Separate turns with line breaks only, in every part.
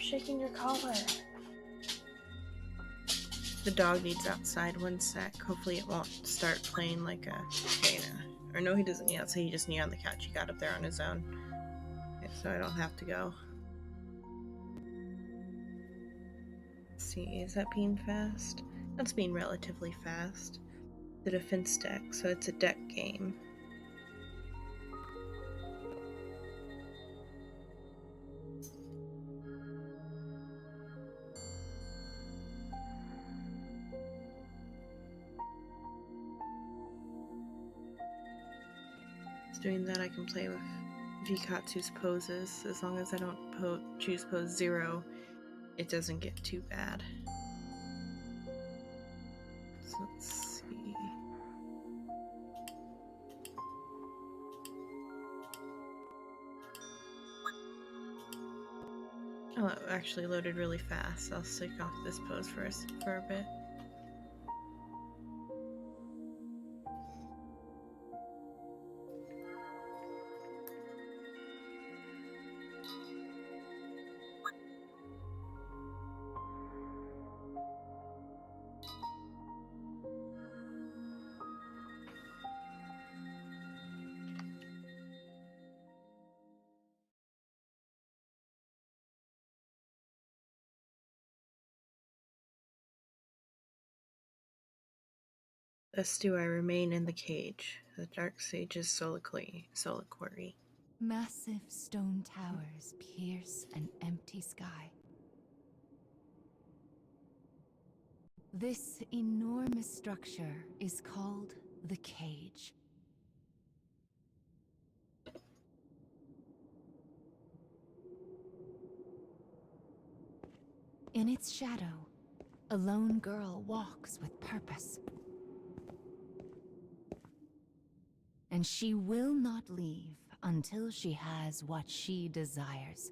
shaking your collar.
The dog needs outside 1 sec. Hopefully it won't start playing like a... Okay, no. Or no, he doesn't knee outside. He just knee on the couch. He got up there on his own. Okay, so I don't have to go. Let's see, is that being fast? That's being relatively fast. The defense deck, so it's a deck game. Doing that, I can play with Vikatsu's poses. As long as I don't choose pose 0, it doesn't get too bad. So let's see. Oh, it actually loaded really fast. I'll stick off this pose for a bit. Thus do I remain in the cage, the dark sage's soliloquy.
Massive stone towers pierce an empty sky. This enormous structure is called the cage. In its shadow, a lone girl walks with purpose. And she will not leave until she has what she desires.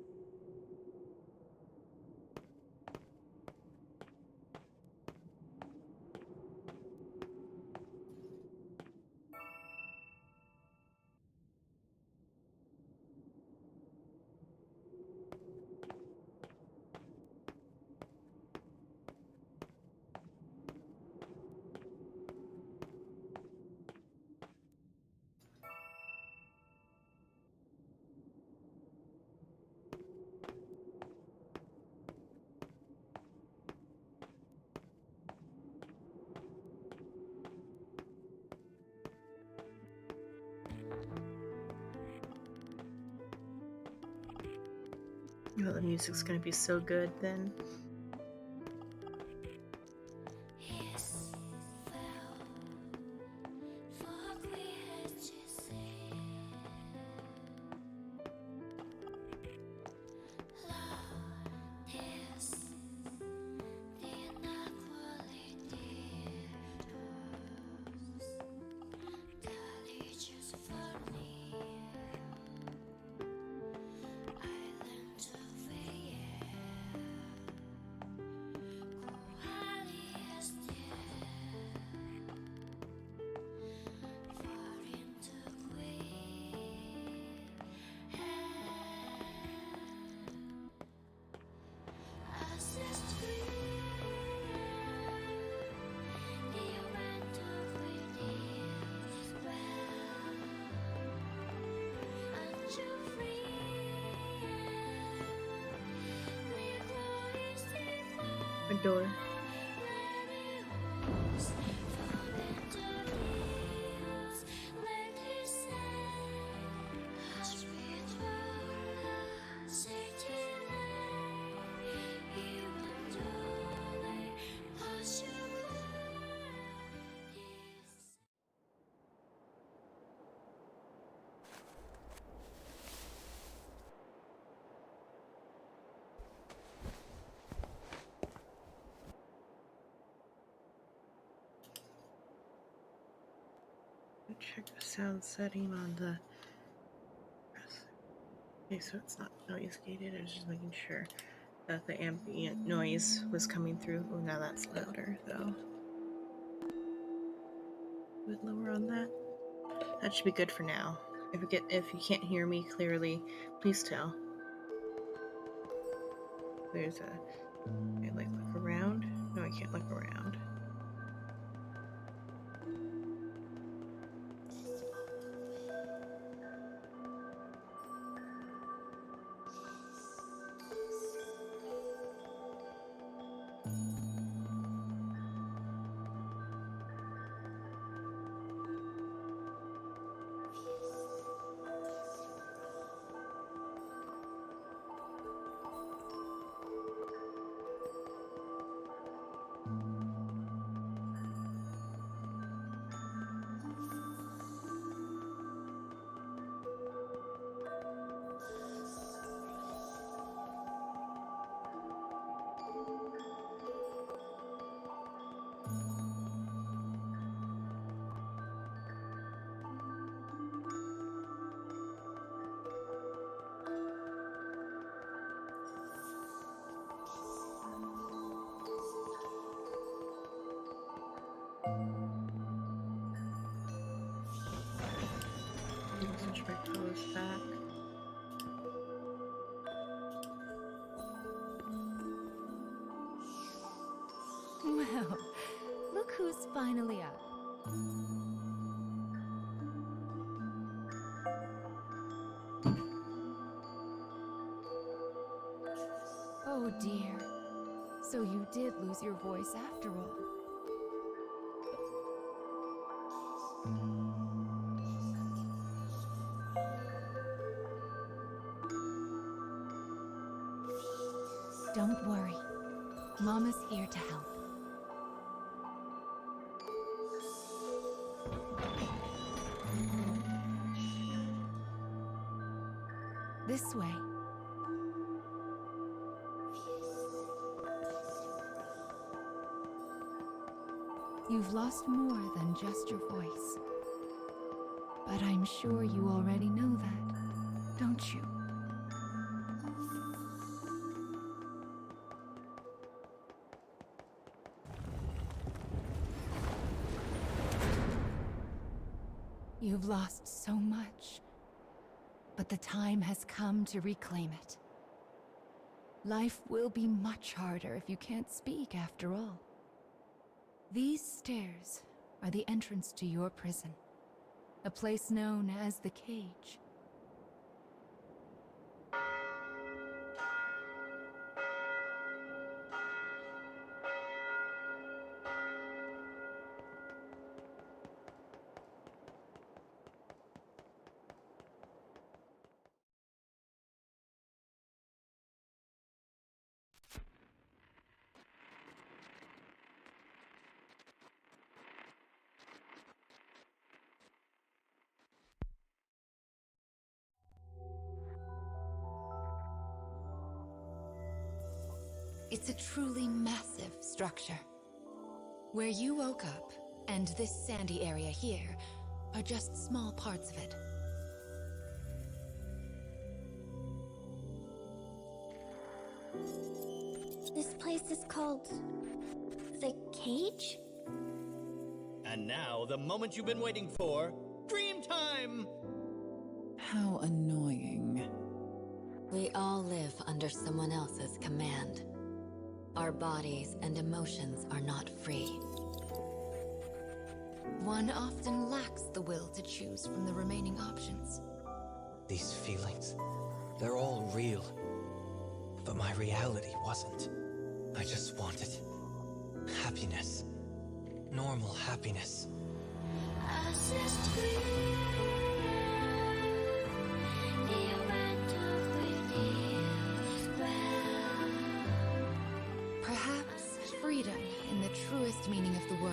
Oh, the music's gonna be so good then. Adore. Check the sound setting on the... Okay, so it's not noise gated. I was just making sure that the ambient noise was coming through. Oh, now that's louder though. A bit lower on that. That should be good for now. If you can't hear me clearly, please tell. there's a... I like look around. No, I can't look around. Switch my colors back.
Well, look who's finally up. Oh dear. So you did lose your voice after all. Don't worry. Mama's here to help. This way. You've lost more than just your voice. But I'm sure you already know that, don't you? You've lost so much, but the time has come to reclaim it. Life will be much harder if you can't speak after all. These stairs are the entrance to your prison, a place known as the Cage. It's a truly massive structure. Where you woke up, and this sandy area here, are just small parts of it.
This place is called... the Cage?
And now, the moment you've been waiting for, dream time!
How annoying.
We all live under someone else's command. Our bodies and emotions are not free.
One often lacks the will to choose from the remaining options.
These feelings, they're all real. But my reality wasn't. I just wanted happiness. Normal happiness.
Perhaps freedom, in the truest meaning of the word,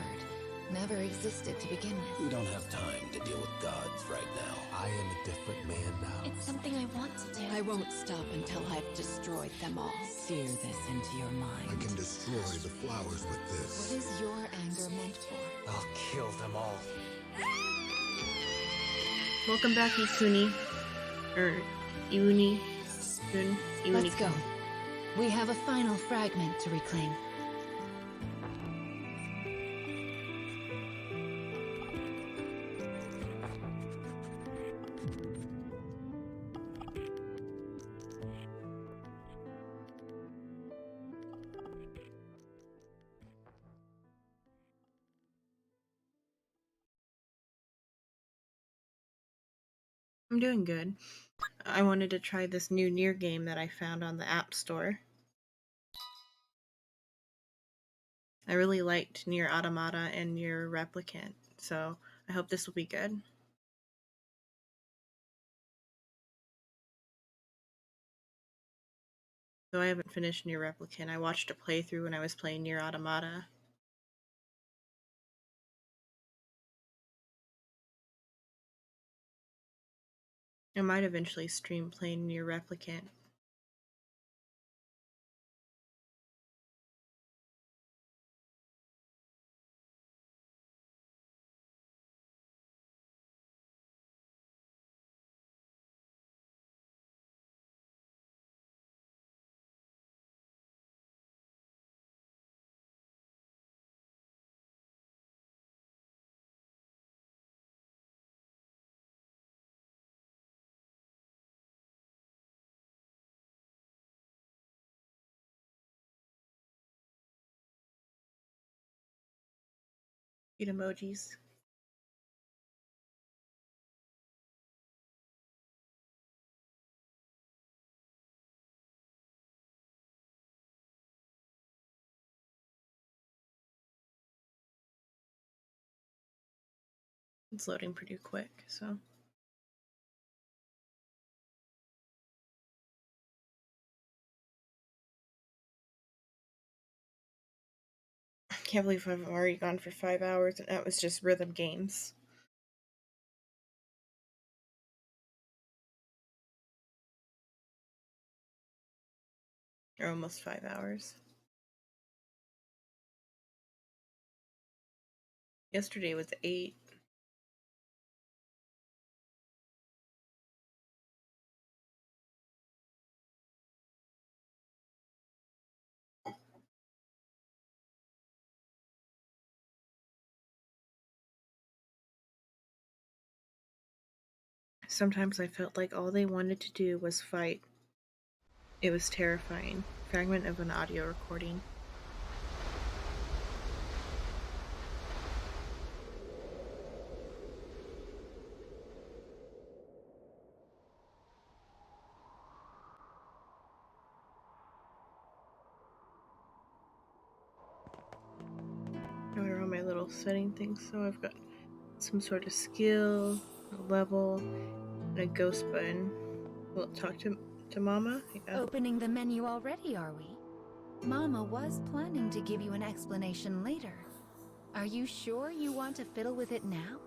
never existed to begin
We
with.
don't have time to deal with gods right now. I am a different man now.
It's something I want to do.
I won't stop until I've destroyed them all. Sear this into your mind.
I can destroy the flowers with
What
this.
is your anger meant for?
I'll kill them all.
Welcome back, Ikuni. Or Iuni. Iuni.
Let's go. We have a final fragment to reclaim.
I'm doing good. I wanted to try this new NieR game that I found on the App Store. I really liked NieR Automata and NieR Replicant, so I hope this will be good. Though I haven't finished NieR Replicant, I watched a playthrough when I was playing NieR Automata. I might eventually stream playing NieR Replicant. Eat emojis. It's loading pretty quick, so. I can't believe I've already gone for 5 hours and that was just rhythm games. Or almost 5 hours. Yesterday was 8. Sometimes I felt like all they wanted to do was fight. It was terrifying. Fragment of an audio recording. Where are all my little setting things? So I've got some sort of skill, a level, and a ghost button. Will it talk to Mama? Yeah.
Opening the menu already, are we? Mama was planning to give you an explanation later. Are you sure you want to fiddle with it now?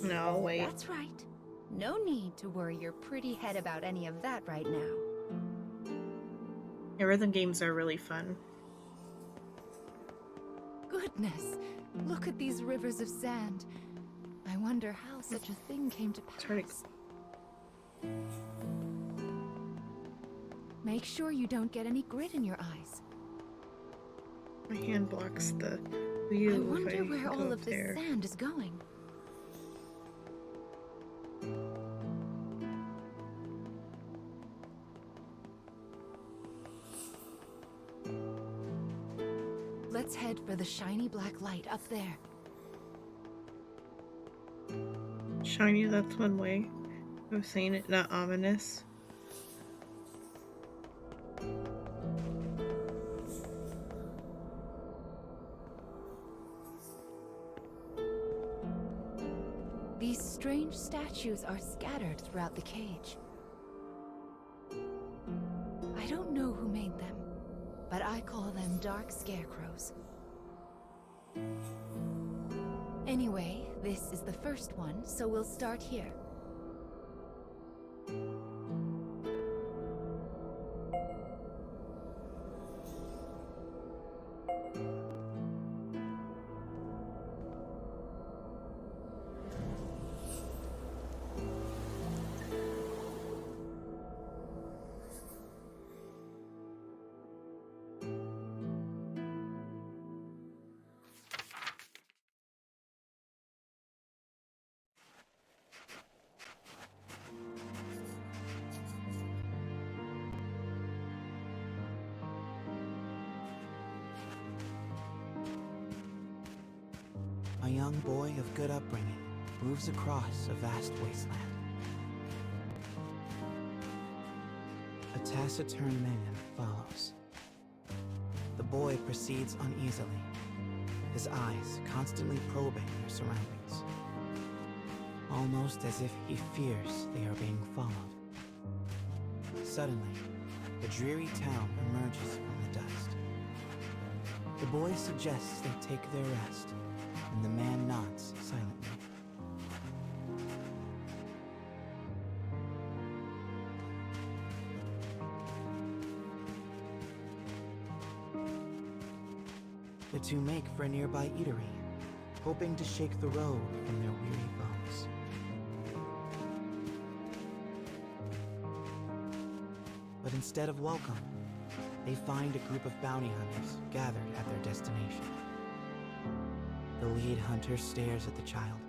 No, wait.
That's right. No need to worry your pretty head about any of that right now.
Yeah, rhythm games are really fun.
Goodness, look at these rivers of sand. I wonder how such a thing came to pass. Make sure you don't get any grit in your eyes.
My hand blocks the view.
I wonder where all of this
there.
sand is going. Let's head for the shiny black light up there.
Shiny, that's one way of saying it, not ominous.
These strange statues are scattered throughout the cage. I don't know who made them, but I call them dark scarecrows. Anyway, this is the first one, so we'll start here.
A young boy of good upbringing, moves across a vast wasteland. A taciturn man follows. The boy proceeds uneasily, his eyes constantly probing their surroundings, almost as if he fears they are being followed. Suddenly, the dreary town emerges from the dust. The boy suggests they take their rest, and the man nods silently. The two make for a nearby eatery, hoping to shake the road from their weary bones. But instead of welcome, they find a group of bounty hunters gathered at their destination. The lead hunter stares at the child,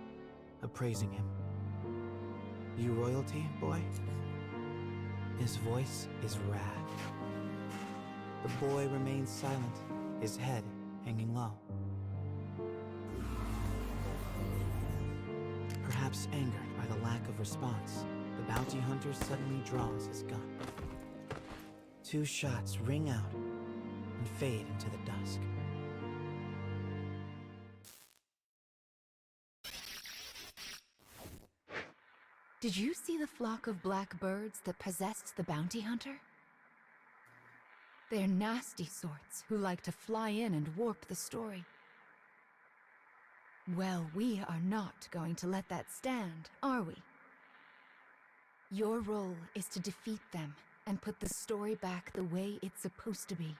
appraising him. "You royalty, boy?" His voice is wrath. The boy remains silent, his head hanging low. Perhaps angered by the lack of response, the bounty hunter suddenly draws his gun. Two shots ring out and fade into the dusk.
Did you see the flock of black birds that possessed the bounty hunter? They're nasty sorts who like to fly in and warp the story. Well, we are not going to let that stand, are we? Your role is to defeat them and put the story back the way it's supposed to be.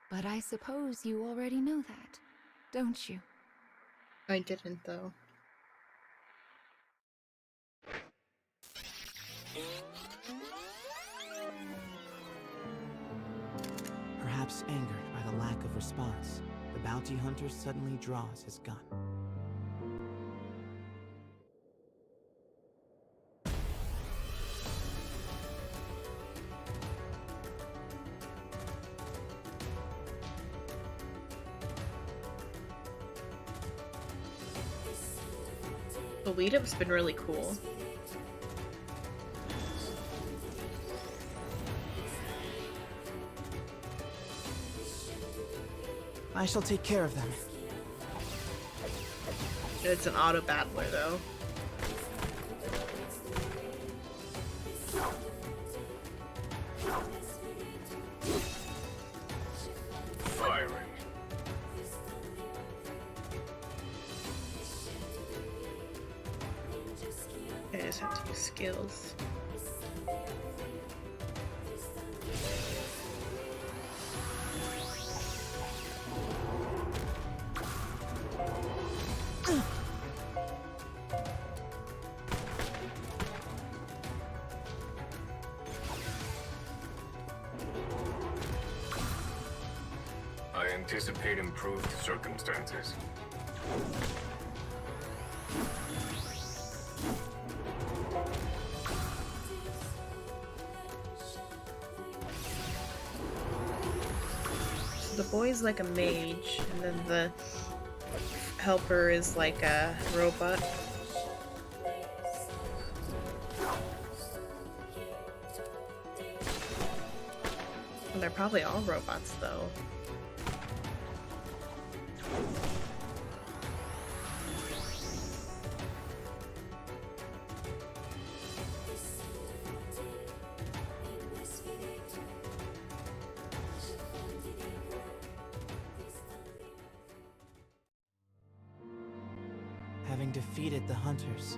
But I suppose you already know that, don't you?
I didn't, though.
Perhaps angered by the lack of response, the bounty hunter suddenly draws his gun.
The lead-up's been really cool.
I shall take care of them.
It's an auto battler, though.
Firing.
I just have to use skills.
I anticipate improved circumstances.
So the boy's like a mage, and then the helper is like a robot. Well, they're probably all robots, though.
Having defeated the hunters,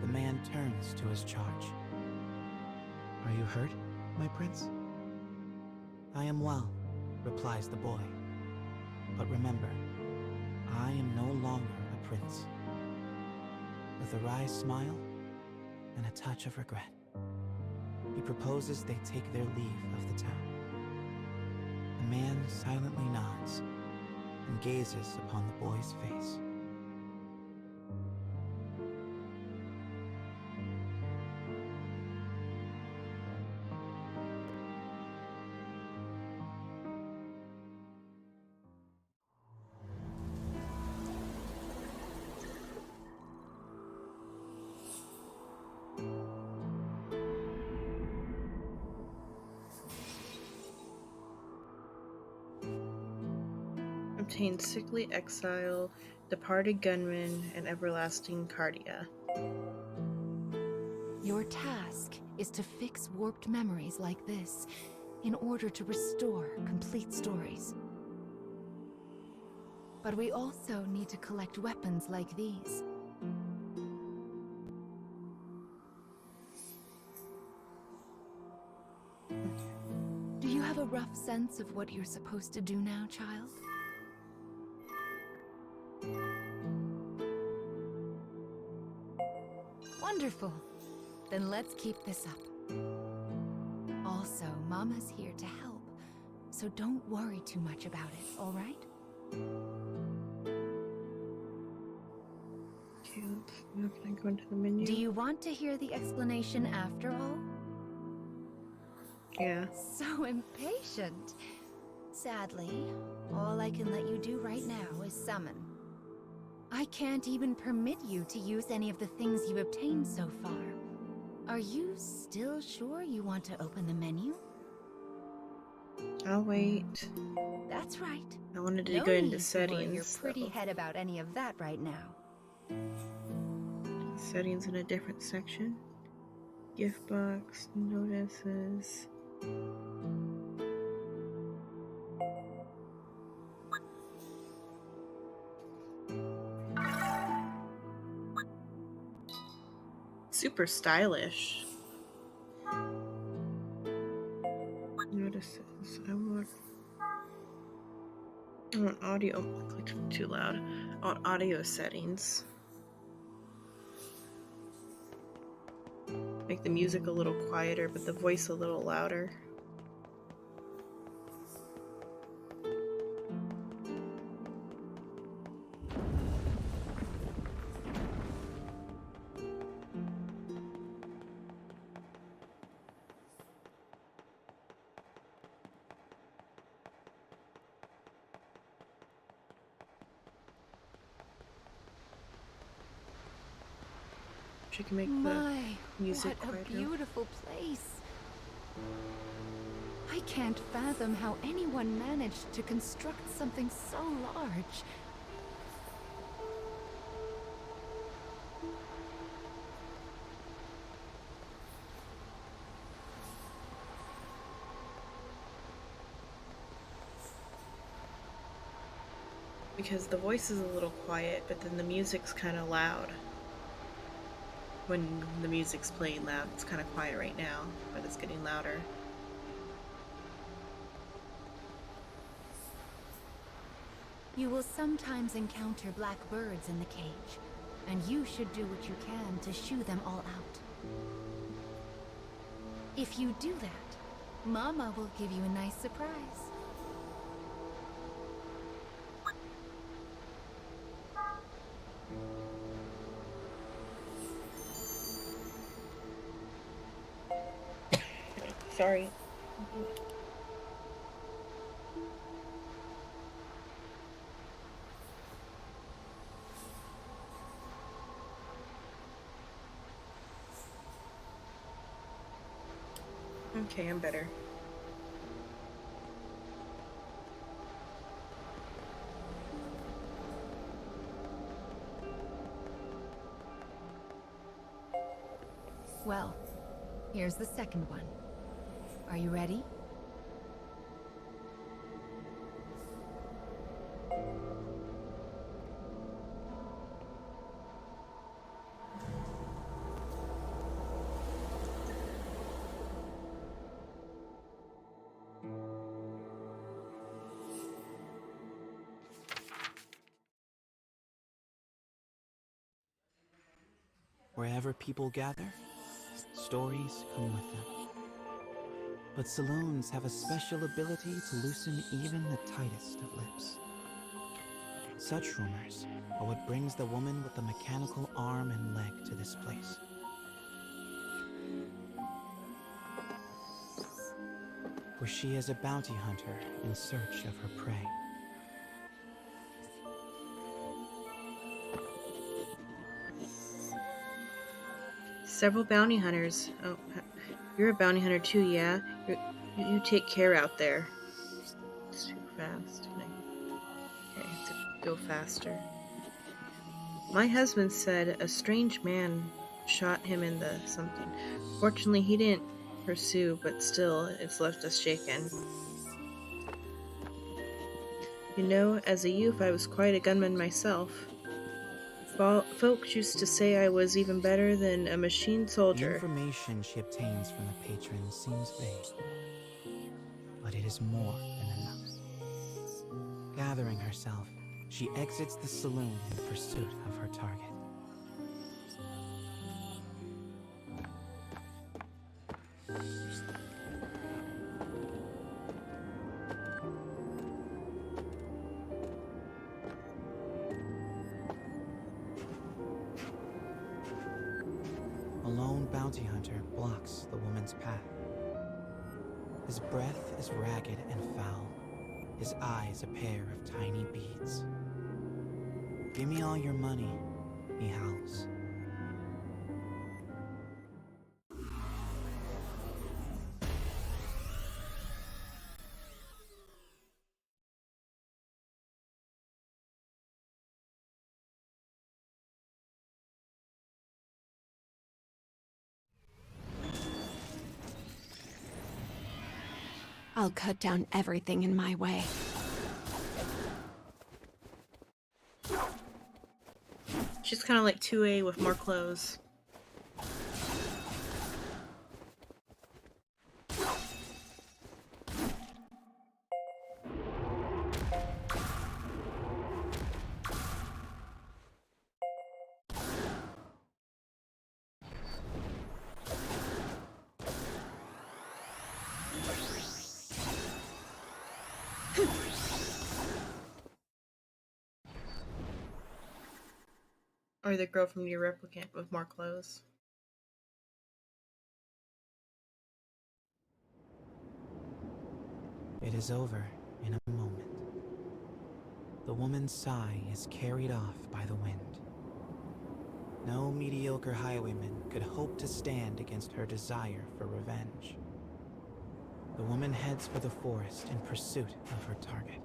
the man turns to his charge. "Are you hurt, my prince?" "I am well," replies the boy. "But remember, I am no longer a prince." With a wry smile and a touch of regret, he proposes they take their leave of the town. The man silently nods and gazes upon the boy's face.
contains sickly exile, departed gunman, and everlasting cardia.
Your task is to fix warped memories like this in order to restore complete stories. But we also need to collect weapons like these. Do you have a rough sense of what you're supposed to do now, child? Wonderful. Then let's keep this up. Also, Mama's here to help, so don't worry too much about it, all right?
Okay, now can I go into the menu?
Do you want to hear the explanation after all?
Yeah.
So impatient. Sadly, all I can let you do right now is summon. I can't even permit you to use any of the things you've obtained so far. Are you still sure you want to open the menu?
I'll wait.
That's right.
I wanted to
No
go into
need to worry your
settings.
pretty
though.
head about any of that right now.
Settings in a different section. Gift box, notices. Super stylish. Notices. I want audio. I clicked too loud. I want audio settings. Make the music a little quieter, but the voice a little louder. She can make
My,
the music
what a
quieter.
beautiful place. I can't fathom how anyone managed to construct something so large.
Because the voice is a little quiet, but then the music's kind of loud. When the music's playing loud, it's kind of quiet right now, but it's getting louder.
You will sometimes encounter black birds in the cage, and you should do what you can to shoo them all out. If you do that, Mama will give you a nice surprise.
Sorry. Okay, I'm better.
Well, here's the second one. Are you ready?
Wherever people gather, stories come with them. But saloons have a special ability to loosen even the tightest of lips. Such rumors are what brings the woman with the mechanical arm and leg to this place. For she is a bounty hunter in search of her prey.
Several bounty hunters. Oh, you're a bounty hunter too, yeah? You take care out there. It's too fast. Okay. go faster. My husband said a strange man shot him in the something. Fortunately, he didn't pursue, but still, it's left us shaken. You know, as a youth, I was quite a gunman myself. Folks used to say I was even better than a machine
The
soldier.
information she obtains from the patron seems vague, but it is more than enough. Gathering herself, she exits the saloon in pursuit of her target. A lone bounty hunter blocks the woman's path. His breath is ragged and foul, his eyes a pair of tiny beads. "Give me all your money," he howls.
I'll cut down everything in my way.
She's kind of like 2A with more clothes. Or the girl from NieR Replicant with more clothes.
It is over in a moment. The woman's sigh is carried off by the wind. No mediocre highwayman could hope to stand against her desire for revenge. The woman heads for the forest in pursuit of her target.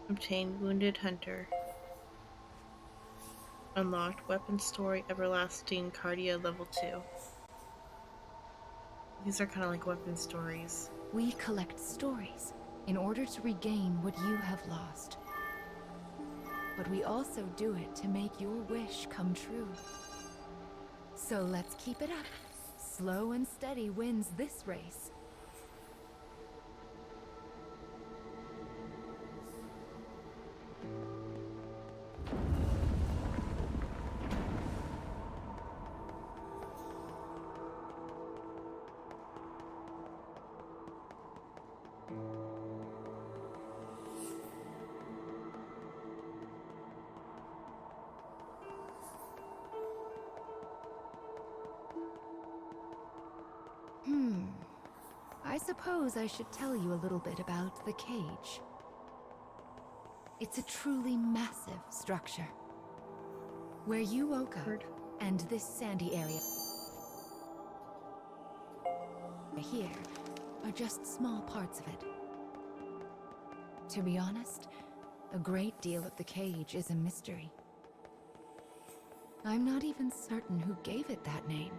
Obtained Wounded Hunter. Unlocked Weapon Story Everlasting Cardia Level 2. These are kind of like weapon stories.
We collect stories in order to regain what you have lost. But we also do it to make your wish come true. So let's keep it up. Slow and steady wins this race. I suppose I should tell you a little bit about the cage. It's a truly massive structure. Where you woke up, and this sandy area here are just small parts of it. To be honest, a great deal of the cage is a mystery. I'm not even certain who gave it that name.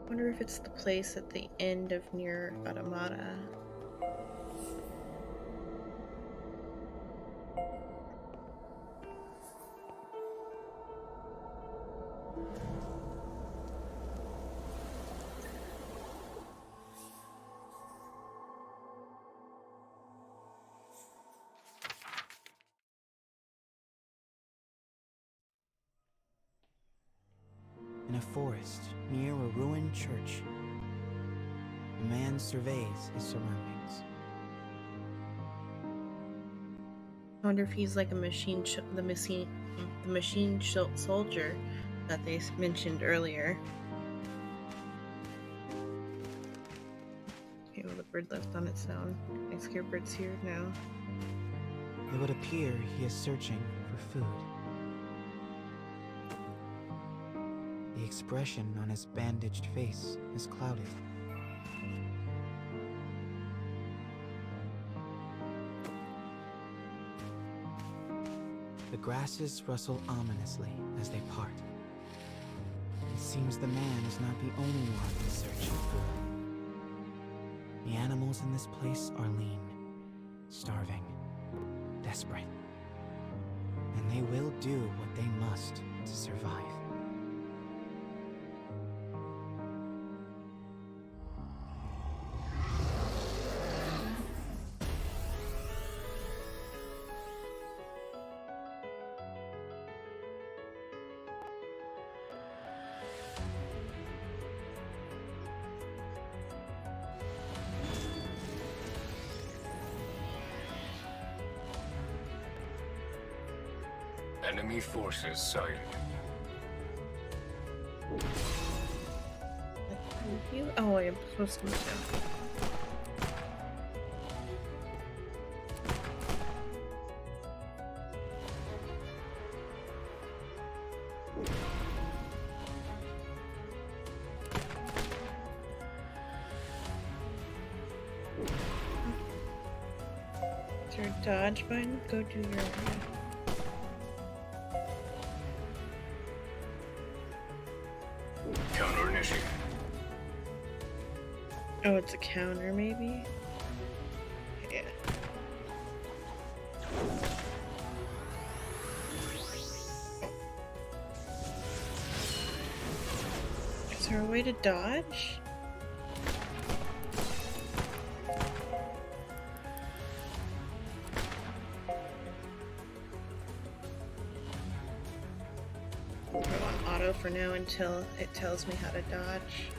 I wonder if it's the place at the end of NieR Automata.
In a forest near a ruined church. A man surveys his surroundings.
I wonder if he's like a the machine soldier that they mentioned earlier. Okay, well, the bird left on its own. I scare birds here now.
It would appear he is searching for food. The expression on his bandaged face is clouded. The grasses rustle ominously as they part. It seems the man is not the only one searching food. The animals in this place are lean, starving, desperate. And they will do what they must to survive.
Enemy forces sighted.
Thank you. Oh, I'm supposed to move down. Is there a dodge button? Go do your...
Counter initiated.
Oh, it's a counter, maybe? Yeah. Is there a way to dodge? I'll put on auto for now until it tells me how to dodge.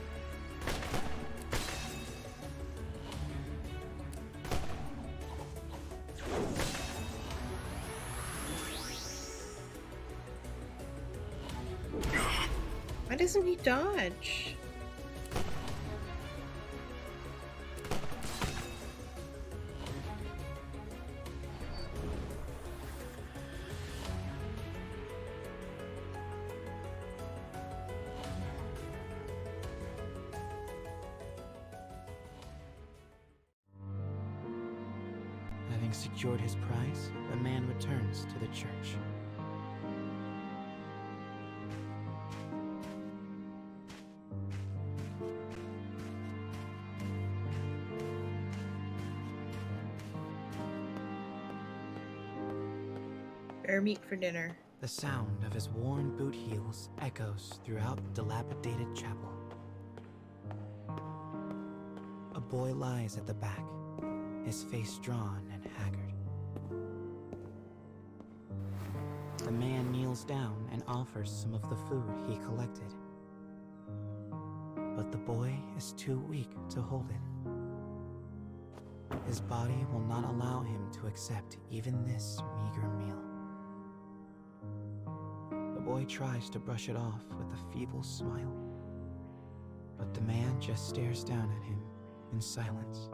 Why doesn't he dodge?
Having secured his prize, the man returns to the church.
Bear meat for dinner.
The sound of his worn boot heels echoes throughout the dilapidated chapel. A boy lies at the back, his face drawn and haggard. The man kneels down and offers some of the food he collected. But the boy is too weak to hold it. His body will not allow him to accept even this meager meal. The boy tries to brush it off with a feeble smile, but the man just stares down at him in silence.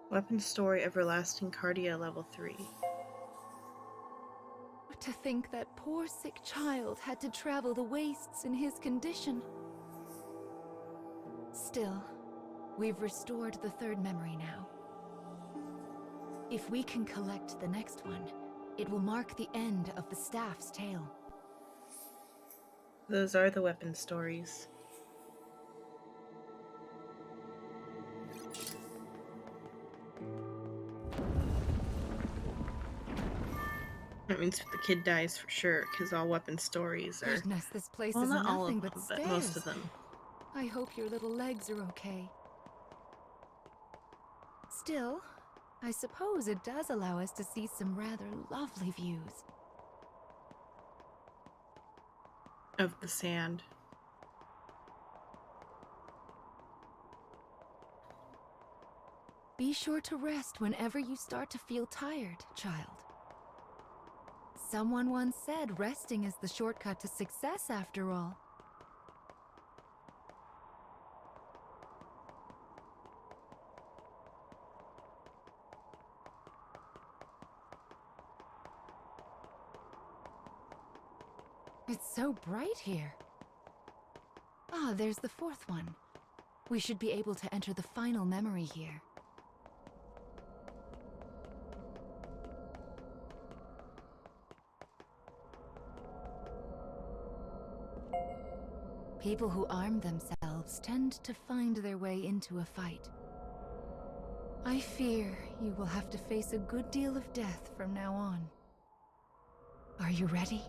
Weapon story everlasting cardia level 3.
To think that poor sick child had to travel the wastes in his condition. Still, we've restored the third memory now. If we can collect the next one, it will mark the end of the staff's tale.
Those are the weapon stories. That means the kid dies for sure, because all weapon stories are...
Goodness, this place
Well,
is
not all
nothing
of them,
but
but
stairs.
most of them.
I hope your little legs are okay. Still, I suppose it does allow us to see some rather lovely views.
Of the sand.
Be sure to rest whenever you start to feel tired, child. Someone once said resting is the shortcut to success after all. It's so bright here. Ah, there's the fourth one. We should be able to enter the final memory here. People who arm themselves tend to find their way into a fight. I fear you will have to face a good deal of death from now on. Are you ready?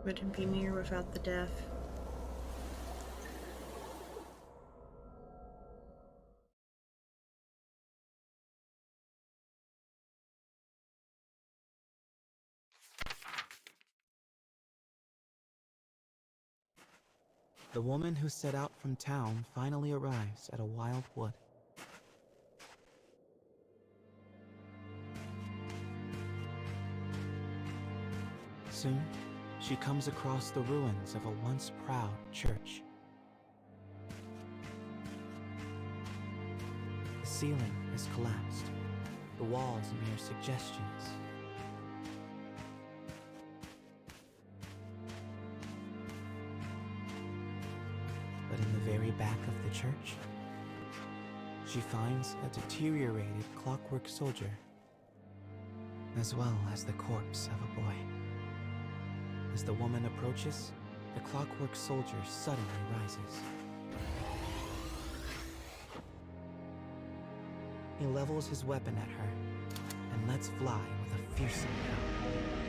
Would it be NieR without the death?
The woman who set out from town finally arrives at a wild wood. Soon, she comes across the ruins of a once proud church. The ceiling has collapsed, the walls mere suggestions. But in the very back of the church, she finds a deteriorated clockwork soldier, as well as the corpse of a boy. As the woman approaches, the clockwork soldier suddenly rises. He levels his weapon at her and lets fly with a fearsome howl.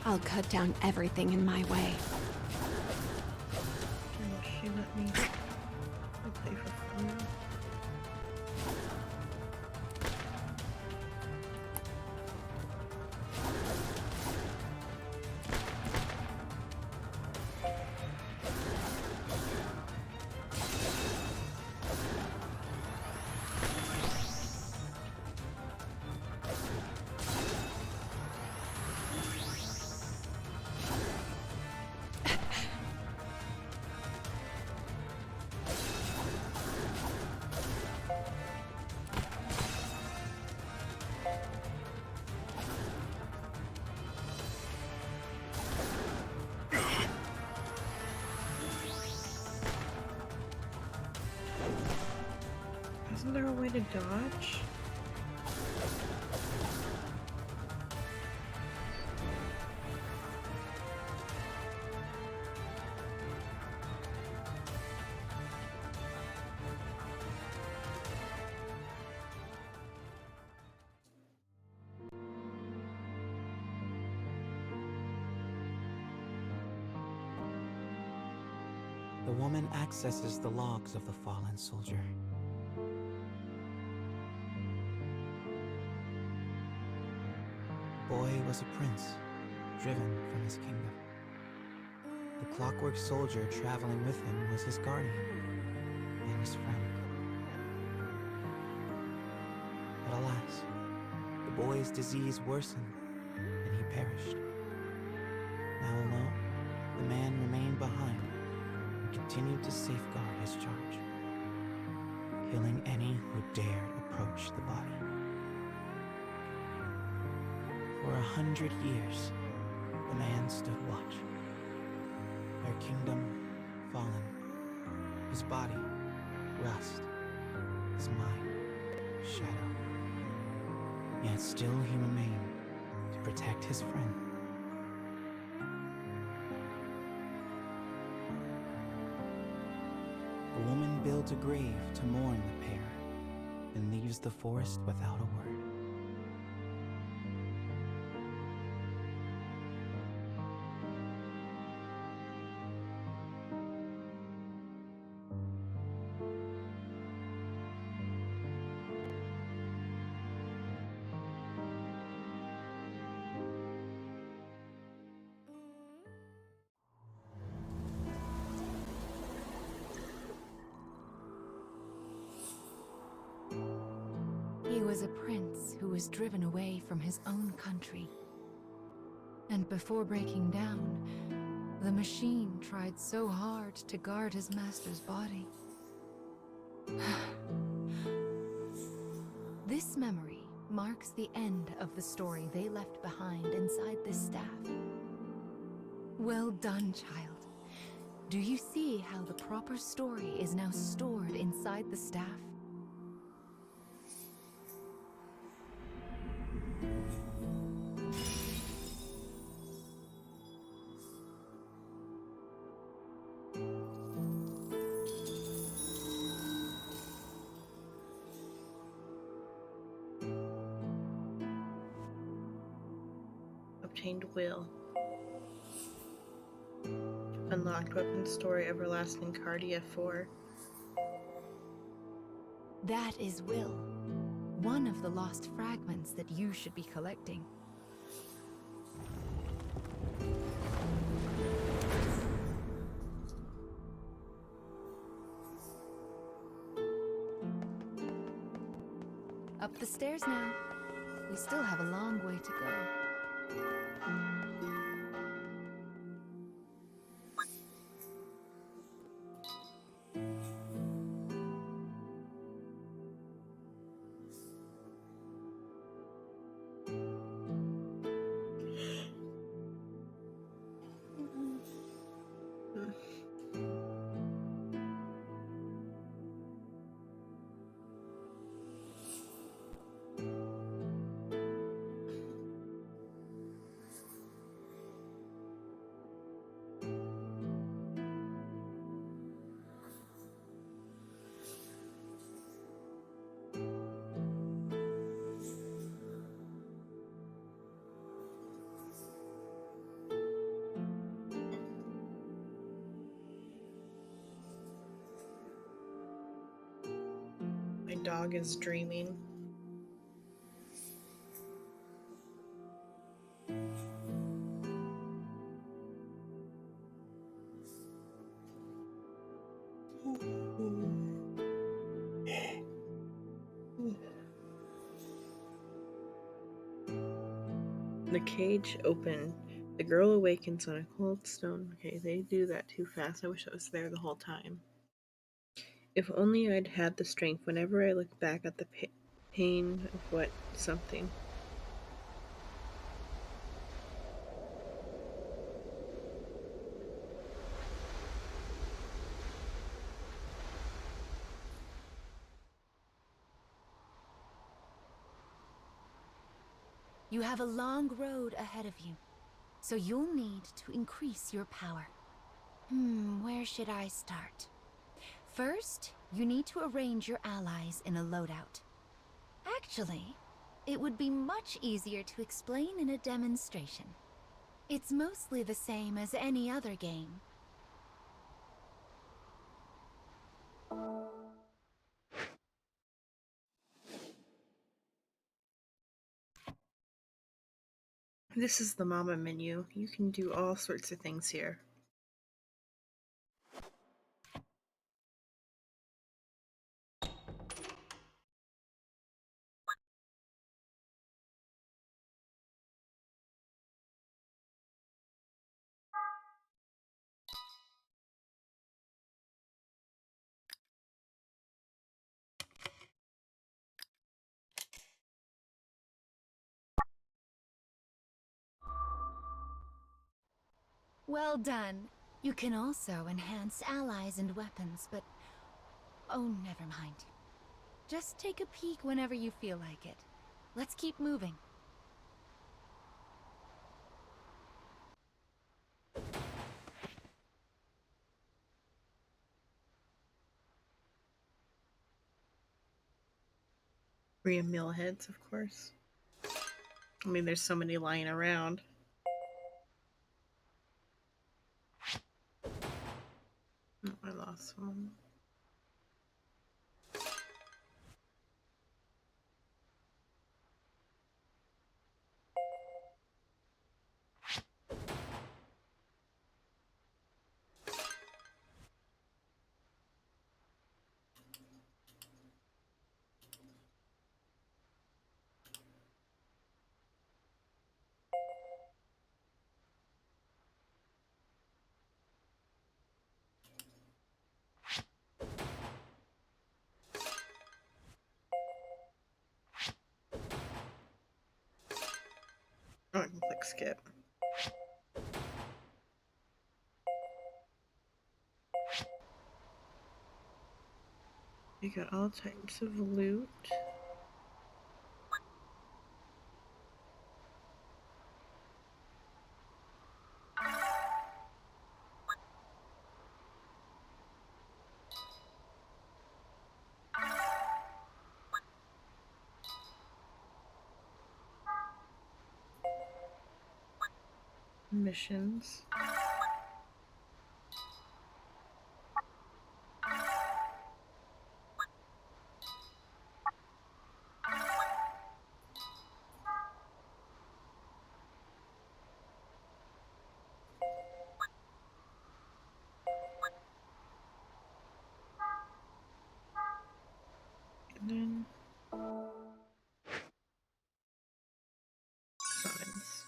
I'll cut down everything in my way.
And she let me play for fun now. Isn't there a way to dodge?
The woman accesses the logs of the fallen soldier. Boy was a prince, driven from his kingdom. The clockwork soldier traveling with him was his guardian and his friend. But alas, the boy's disease worsened and he perished. Now alone, the man remained behind and continued to safeguard his charge, killing any who dared approach the body. For 100 years, The man stood watch. Their kingdom fallen. His body, rust. His mind, shadow. Yet still he remained to protect his friend. The woman builds a grave to mourn the pair, and leaves the forest without a word.
He was a prince who was driven away from his own country. And before breaking down, the machine tried so hard to guard his master's body. This memory marks the end of the story they left behind inside this staff. Well done, child. Do you see how the proper story is now stored inside the staff?
Obtained will. Unlocked weapon story everlasting Cardia 4.
That is will. One of the lost fragments that you should be collecting. Up the stairs now. We still have a long way to go.
My dog is dreaming. The cage opened. The girl awakens on a cold stone. Okay, they do that too fast. I wish I was there the whole time. If only I'd had the strength whenever I look back at the pain of what something.
You have a long road ahead of you, so you'll need to increase your power. Where should I start? First, you need to arrange your allies in a loadout. Actually, it would be much easier to explain in a demonstration. It's mostly the same as any other game.
This is the mama menu. You can do all sorts of things here.
Well done. You can also enhance allies and weapons, but... oh, never mind. Just take a peek whenever you feel like it. Let's keep moving.
Free meal heads, of course. I mean, there's so many lying around. Oh, I lost one. Oh, I can click skip. You got all types of loot. Missions. And then summons.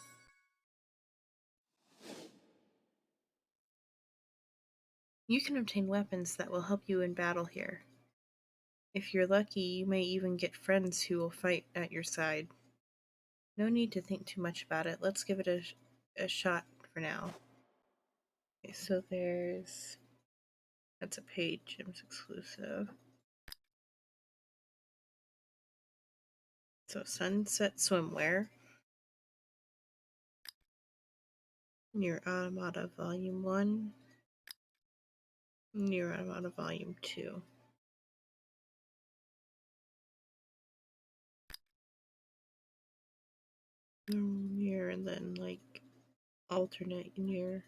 You can obtain weapons that will help you in battle here. If you're lucky, you may even get friends who will fight at your side. No need to think too much about it. Let's give it a shot for now. Okay, so that's a paid gyms exclusive. So Sunset Swimwear. NieR Automata Volume 1. NieR Automata Volume 2. NieR and then like alternate NieR.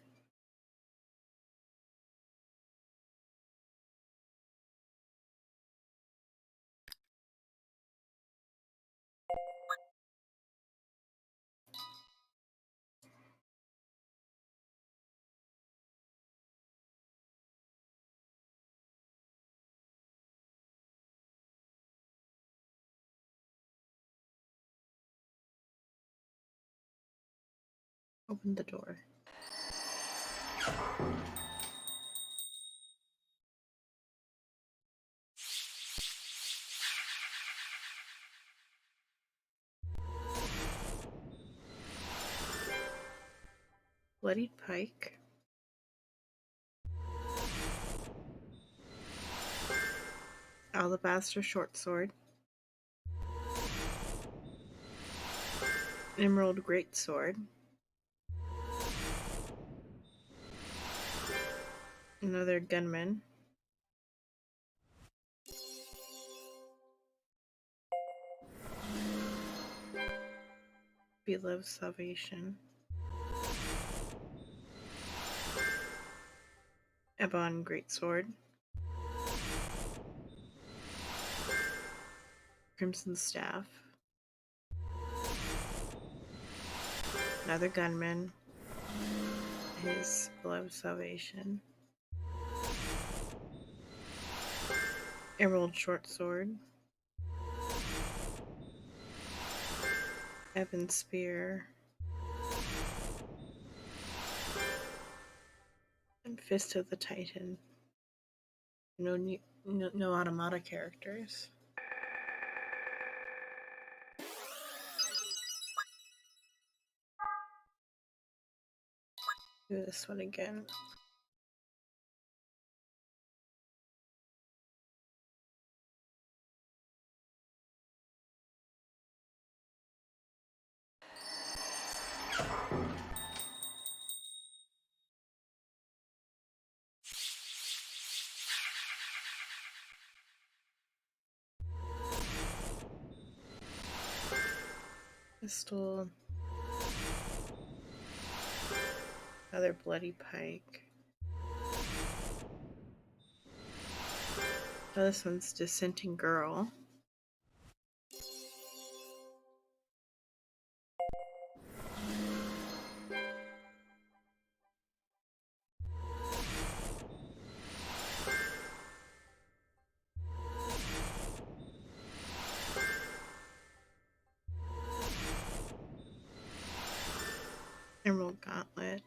Open the door. Bloodied Pike. Alabaster Short Sword. Emerald Greatsword. Another gunman. Beloved Salvation. Ebon Greatsword. Crimson Staff. Another gunman. His Beloved Salvation. Emerald Short Sword. Ebon Spear. And Fist of the Titan. No Automata characters. Do this one again. Pistol. Another bloody pike. Oh, this one's Dissenting Girl. Emerald Gauntlet.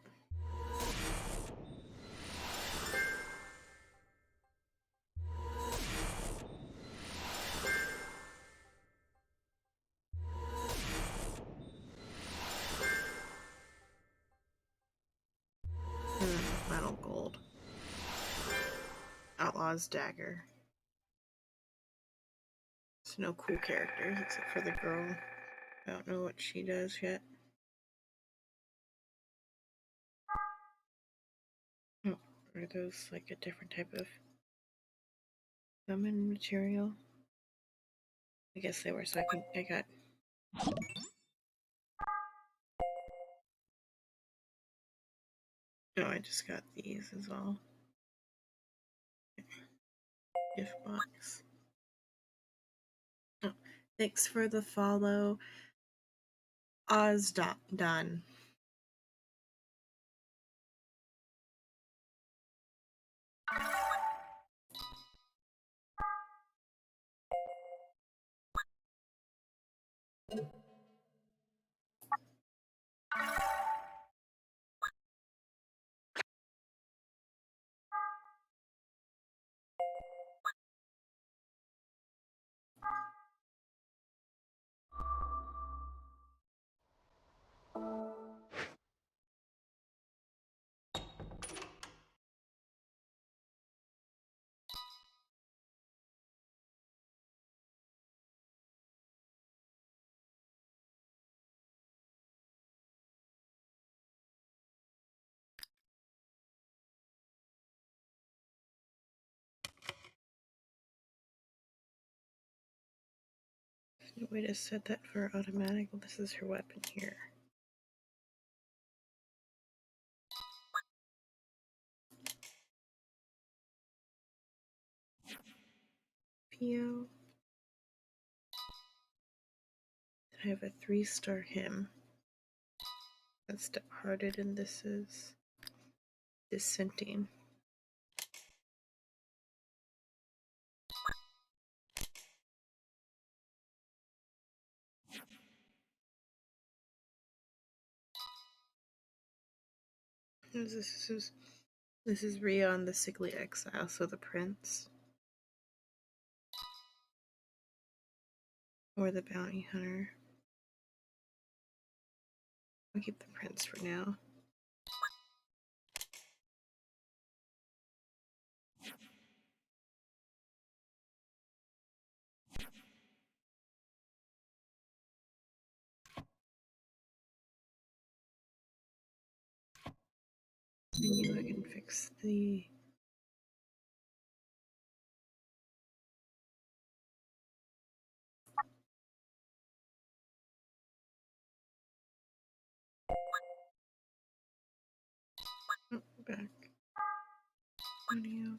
And then the final gold. Outlaw's Dagger. There's no cool characters except for the girl. I don't know what she does yet. Oh, are those like a different type of summon material? I guess they were, so I got... No, I just got these is all. Gift box. Oh, thanks for the follow. Ozdon. No way to set that for automatic. Well, this is her weapon here. Pio. I have a 3-star him. That's Departed, and this is Dissenting. This is Rion, the Sickly Exile, so the Prince. Or the Bounty Hunter. I'll keep the Prince for now. I knew I can fix the... Oh, back. Audio.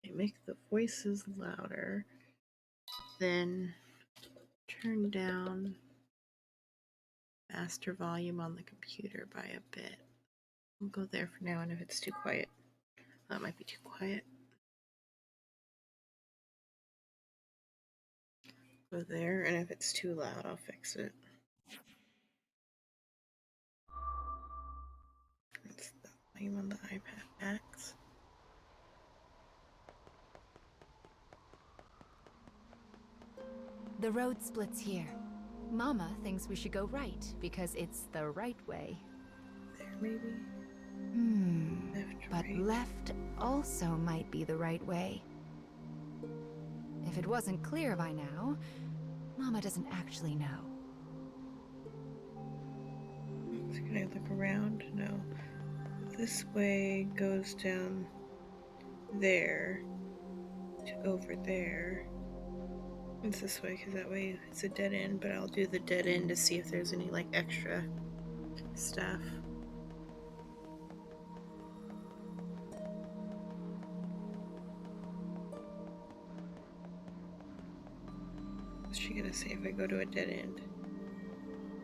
I make the voices louder, then turn down master volume on the computer by a bit. We'll go there for now, and if it's too quiet, that might be too quiet. Go there, and if it's too loud, I'll fix it. That's the volume on the iPad Max.
The road splits here. Mama thinks we should go right because it's the right way.
There. maybe? Left,
But
right.
left also might be the right way. If it wasn't clear by now, Mama doesn't actually know.
Can I look around? No. This way goes down there to over there. It's this way because that way it's a dead end, but I'll do the dead end to see if there's any like extra stuff. What's she gonna say if I go to a dead end?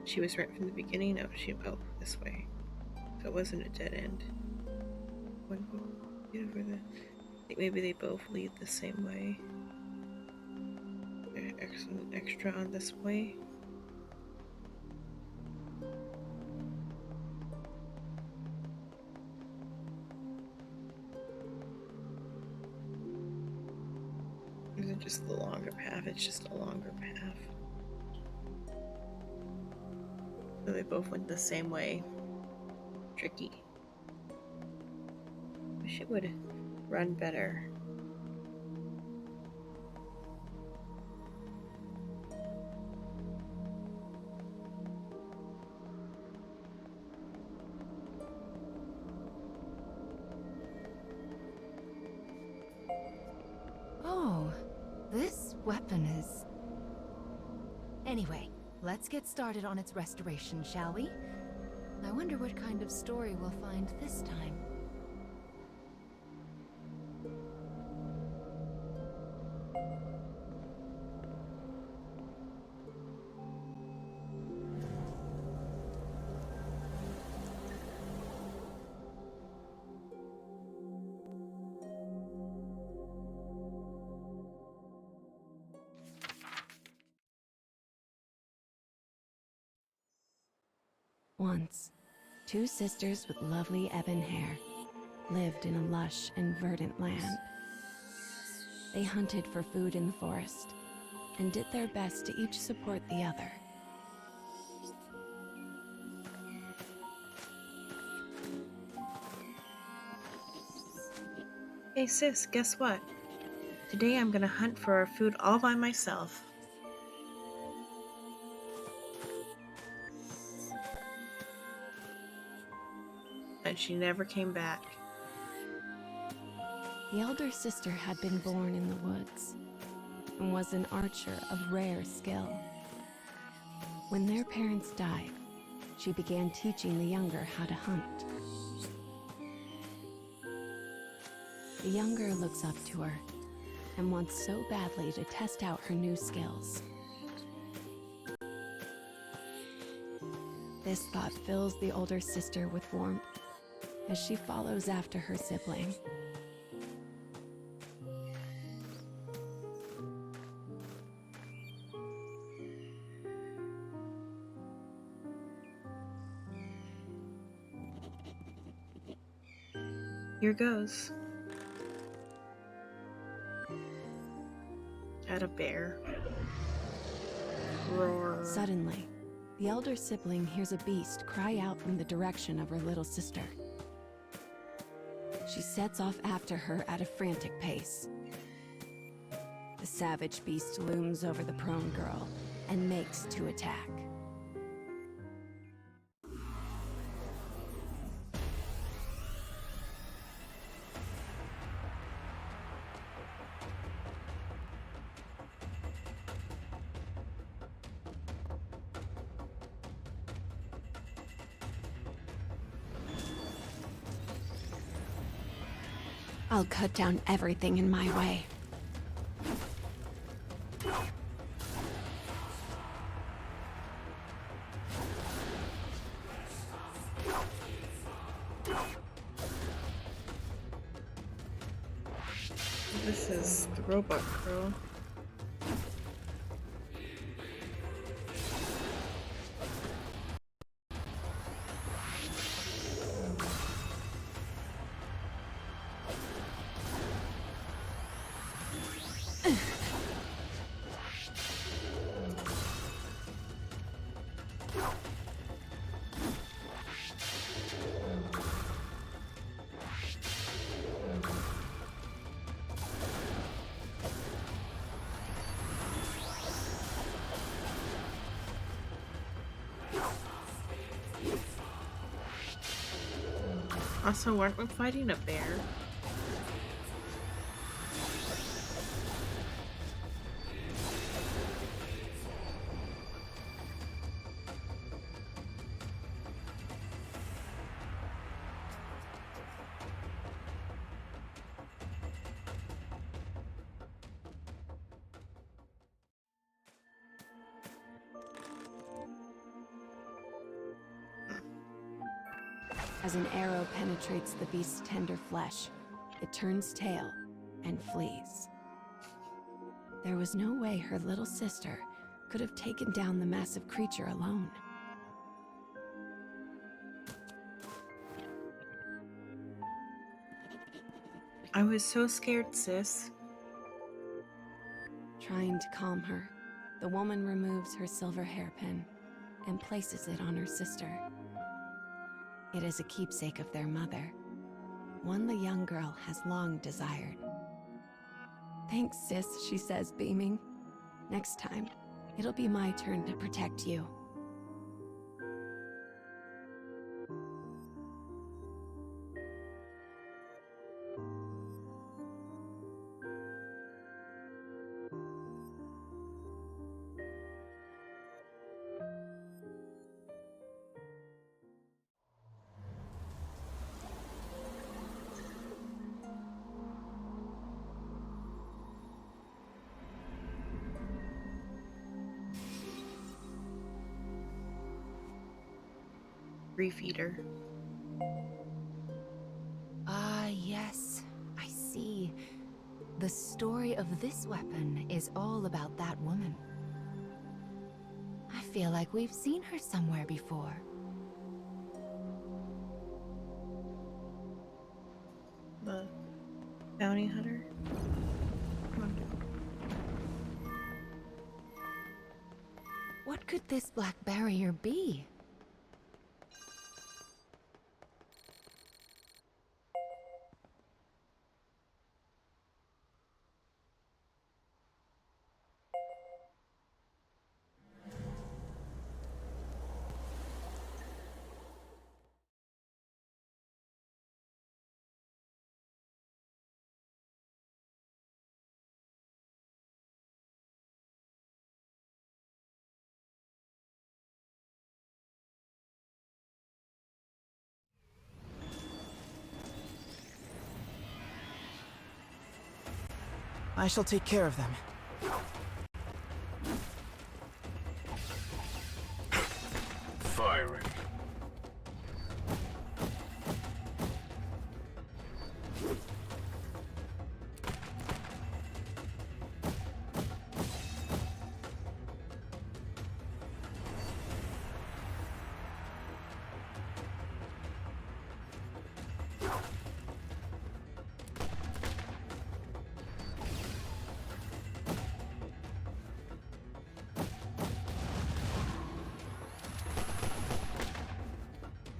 She was right from the beginning. No, oh, this way. So it wasn't a dead end. Get over the. I think maybe they both lead the same way. Extra on this way. Is it just the longer path? It's just a longer path. So they both went the same way. Tricky. Wish it would run better.
Oh, this weapon is... Anyway, let's get started on its restoration, shall we? I wonder what kind of story we'll find this time.
Once, two sisters with lovely ebon hair lived in a lush and verdant land. They hunted for food in the forest and did their best to each support the other.
Hey sis, guess what? Today I'm gonna hunt for our food all by myself. And she never came back.
The elder sister had been born in the woods and was an archer of rare skill. When their parents died, she began teaching the younger how to hunt. The younger looks up to her and wants so badly to test out her new skills. This thought fills the older sister with warmth as she follows after her sibling.
Here goes. At a bear. Roar.
Suddenly, the elder sibling hears a beast cry out from the direction of her little sister. She sets off after her at a frantic pace. The savage beast looms over the prone girl and makes to attack. I'll cut down everything in my way.
This is the robot girl. Also, weren't we fighting a bear?
As an arrow penetrates the beast's tender flesh, it turns tail and flees. There was no way her little sister could have taken down the massive creature alone.
I was so scared, sis.
Trying to calm her, the woman removes her silver hairpin and places it on her sister. It is a keepsake of their mother, one the young girl has long desired. "Thanks, sis," she says, beaming. "Next time, it'll be my turn to protect you."
Grief Eater.
Ah, yes. I see. The story of this weapon is all about that woman. I feel like we've seen her somewhere before.
The bounty hunter. Come on.
What could this black barrier be?
I shall take care of them.
Firing.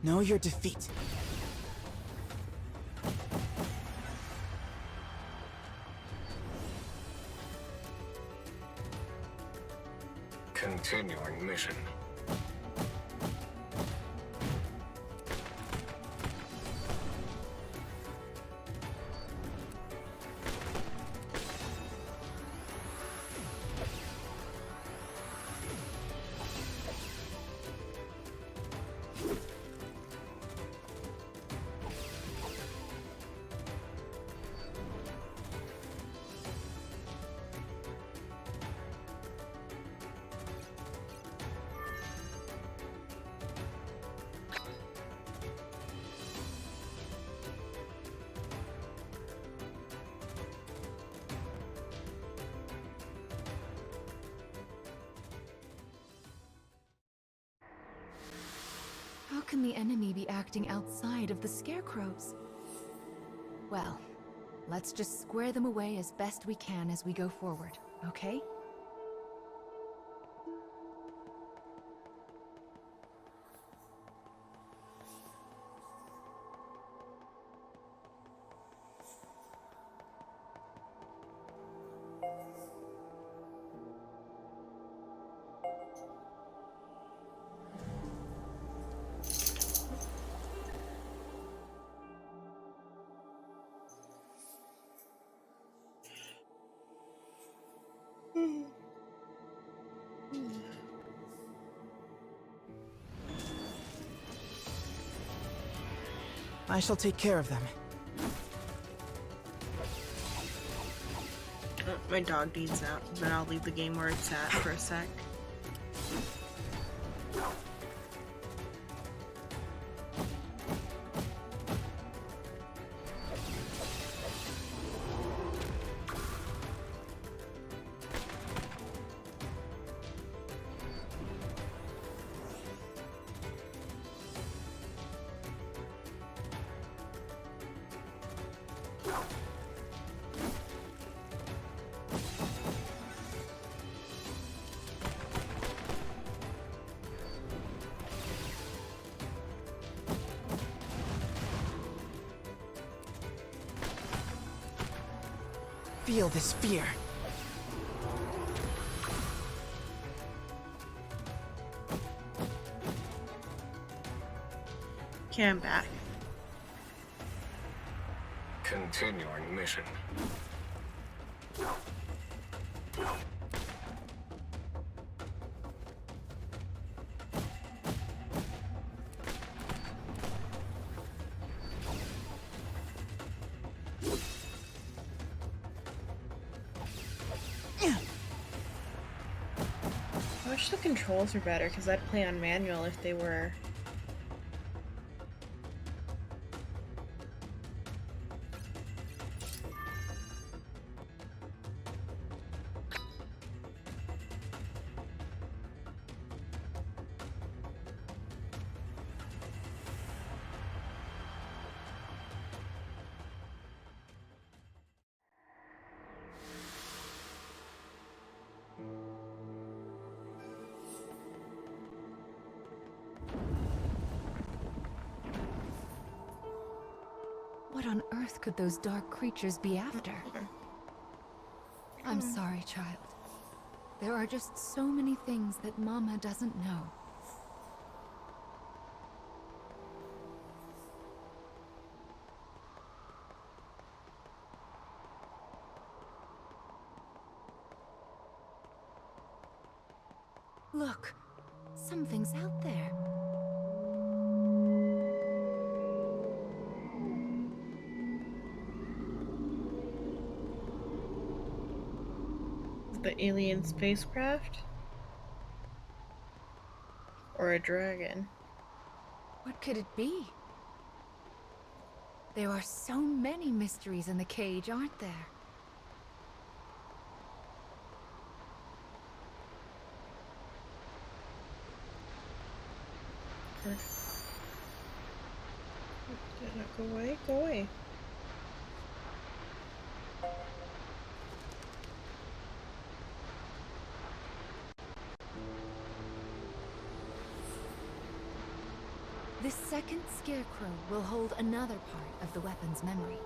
Know your defeat.
Continuing mission.
How can the enemy be acting outside of the scarecrows? Well, let's just square them away as best we can as we go forward, okay?
I shall take care of them.
Oh, my dog needs out, but I'll leave the game where it's at for a sec.
Feel this fear.
Okay, I'm back.
Continuing mission.
I wish the controls were better, because I'd play on manual if they were.
What on earth could those dark creatures be after? I'm sorry, child. There are just so many things that Mama doesn't know. Look, something's out there.
The alien spacecraft? Or a dragon?
What could it be? There are so many mysteries in the cage, aren't there?
Did not go away? Go away.
This second scarecrow will hold another part of the weapon's memory.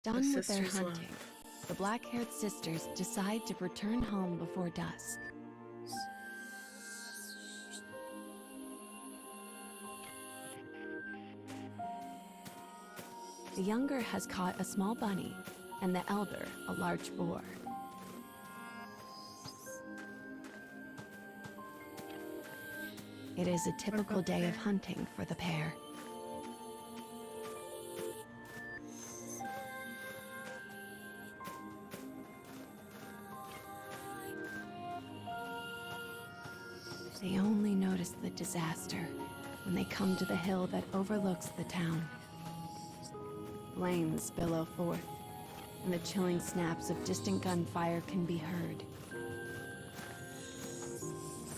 Done with their
sisters' love.
hunting, the black-haired sisters decide to return home before dusk. The younger has caught a small bunny, and the elder a large boar. It is a typical day of hunting for the pair. They only notice the disaster when they come to the hill that overlooks the town. Flames billow forth, and the chilling snaps of distant gunfire can be heard.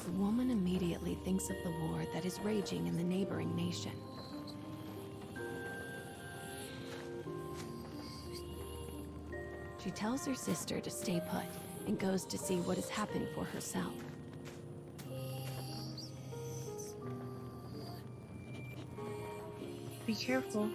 The woman immediately thinks of the war that is raging in the neighboring nation. She tells her sister to stay put and goes to see what has happened for herself.
Be careful.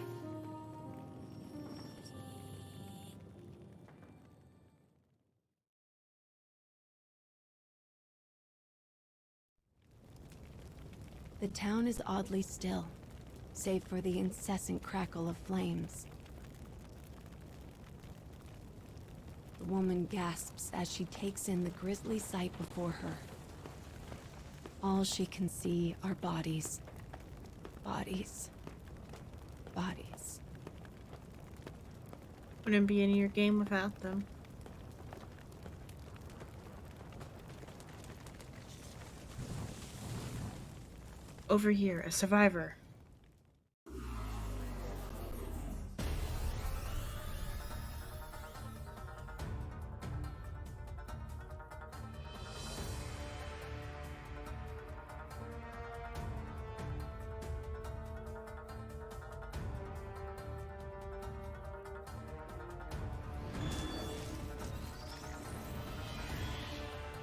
The town is oddly still, save for the incessant crackle of flames. The woman gasps as she takes in the grisly sight before her. All she can see are bodies. Bodies. Bodies.
Wouldn't be any of your game without them. Over here, a survivor.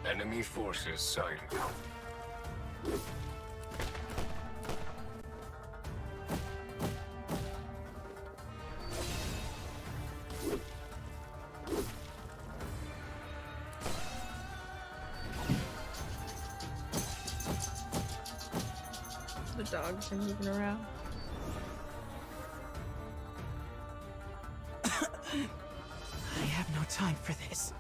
Enemy forces sighted.
The dogs are moving around.
I have no time for this.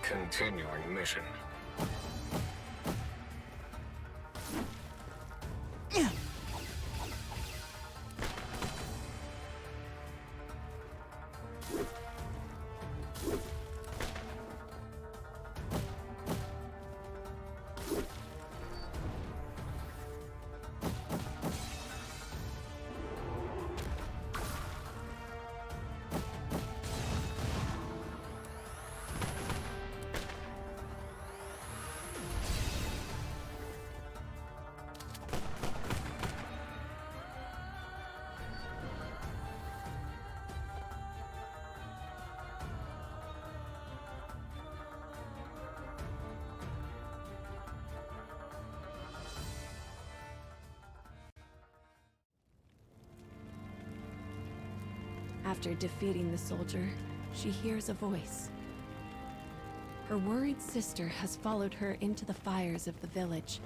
Continuing mission.
After defeating the soldier, she hears a voice. Her worried sister has followed her into the fires of the village.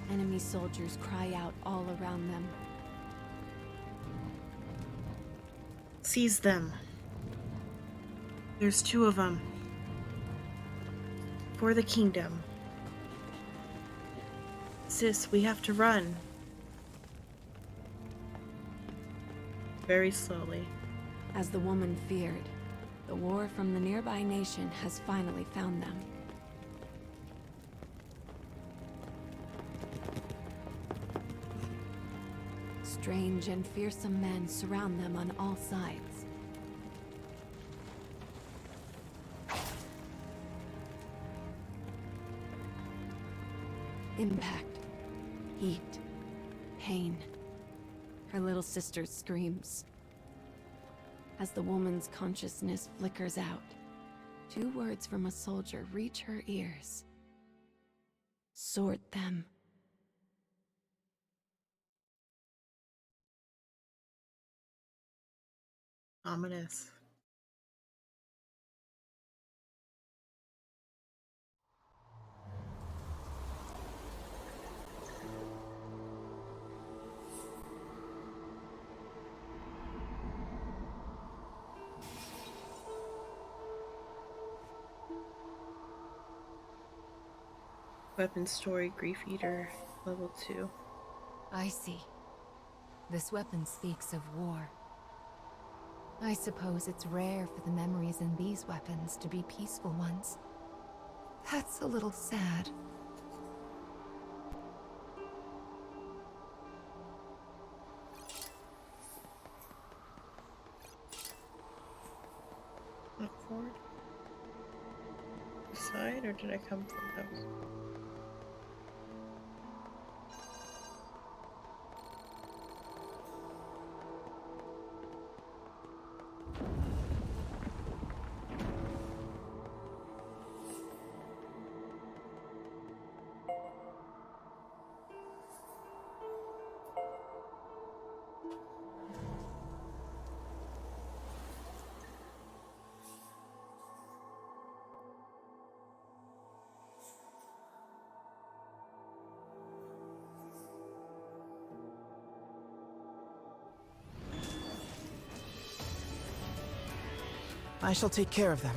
Enemy soldiers cry out all around them.
Seize them. There's 2 of them. For the kingdom. Sis, we have to run. Very slowly.
As the woman feared, the war from the nearby nation has finally found them. Strange and fearsome men surround them on all sides. Impact, heat, pain. Her little sister screams. As the woman's consciousness flickers out, 2 words from a soldier reach her ears. Sort them.
Ominous. Weapon story, Grief Eater, level 2.
I see. This weapon speaks of war. I suppose it's rare for the memories in these weapons to be peaceful ones. That's a little sad.
Look forward. This side, or did I come from those?
I shall take care of them.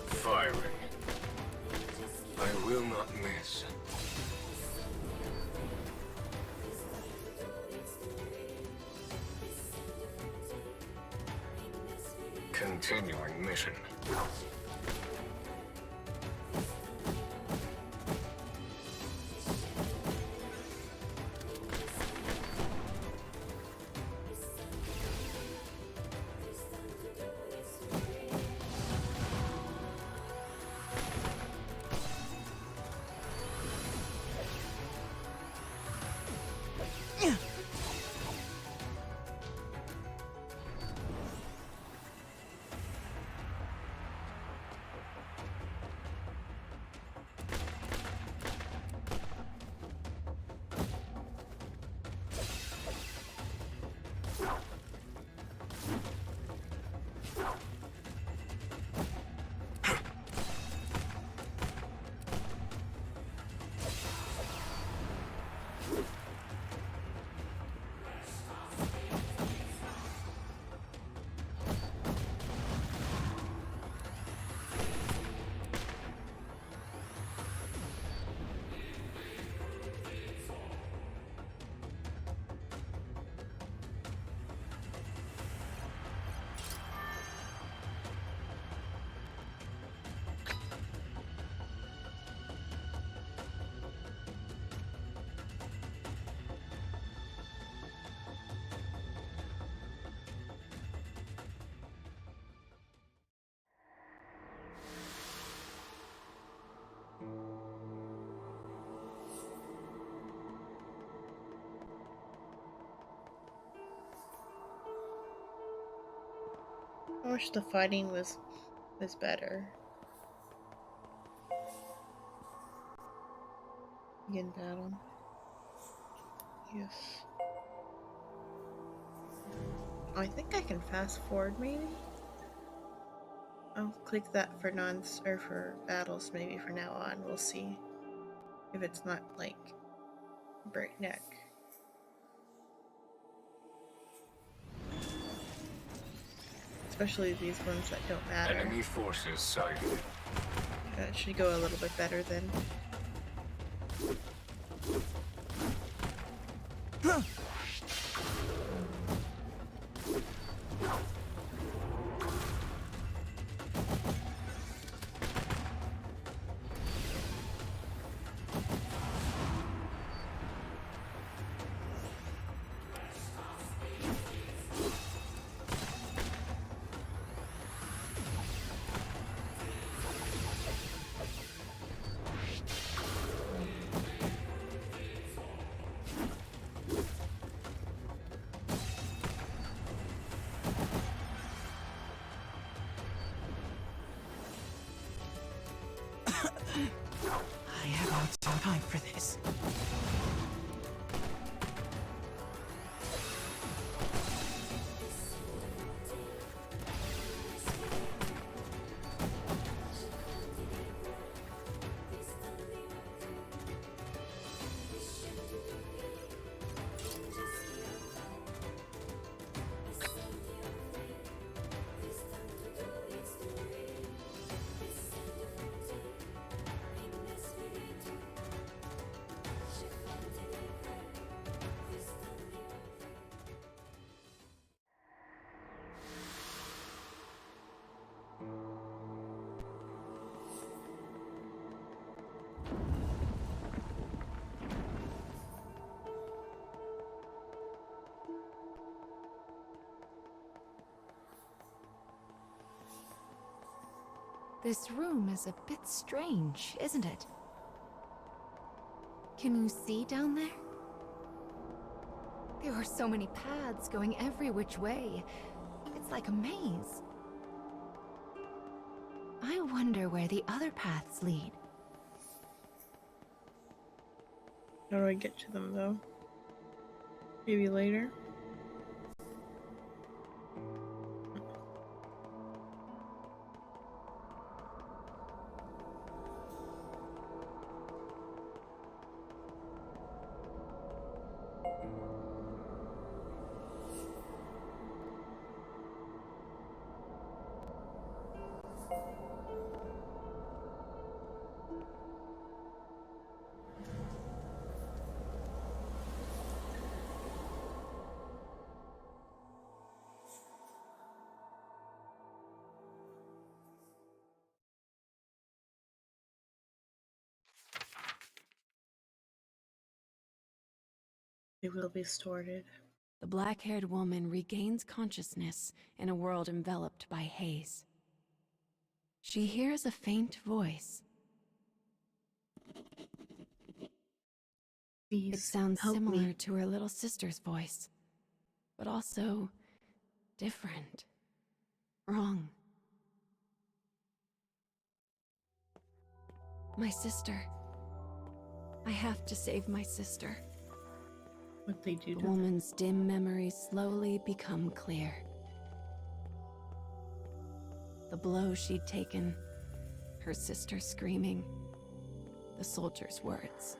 Firing. I will not miss. Continuing mission.
I wish the fighting was better. Begin battle. Yes. Oh, I think I can fast forward maybe? I'll click that for for battles maybe for now on. We'll see if it's not like breakneck. Especially these ones that don't matter.
Enemy forces sighted.
It should go a little bit better then.
This room is a bit strange, isn't it? Can you see down there? There are so many paths going every which way. It's like a maze. I wonder where the other paths lead.
How do I get to them, though? Maybe later? They will be sorted.
The black-haired woman regains consciousness in a world enveloped by haze. She hears a faint voice.
Please
It sounds
help
similar
me.
to her little sister's voice, but also different. Wrong. My sister. I have to save my sister.
What they do
The
to
woman's dim memories slowly become clear. The blow she'd taken, her sister screaming, the soldier's words.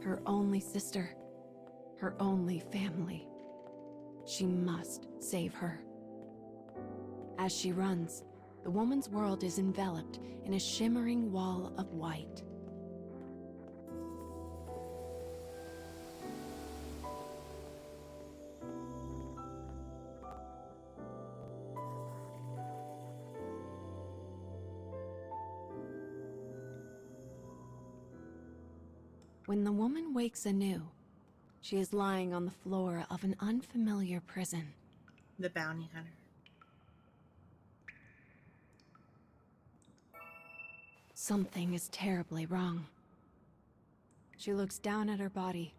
Her only sister, her only family. She must save her. As she runs, the woman's world is enveloped in a shimmering wall of white. When the woman wakes anew, she is lying on the floor of an unfamiliar prison.
the bounty hunter.
Something is terribly wrong. She looks down at her body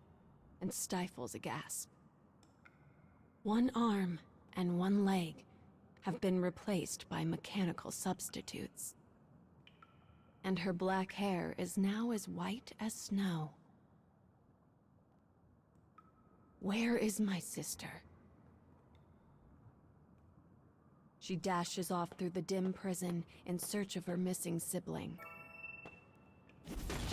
and stifles a gasp. One arm and one leg have been replaced by mechanical substitutes. And her black hair is now as white as snow. Where is my sister? She dashes off through the dim prison in search of her missing sibling.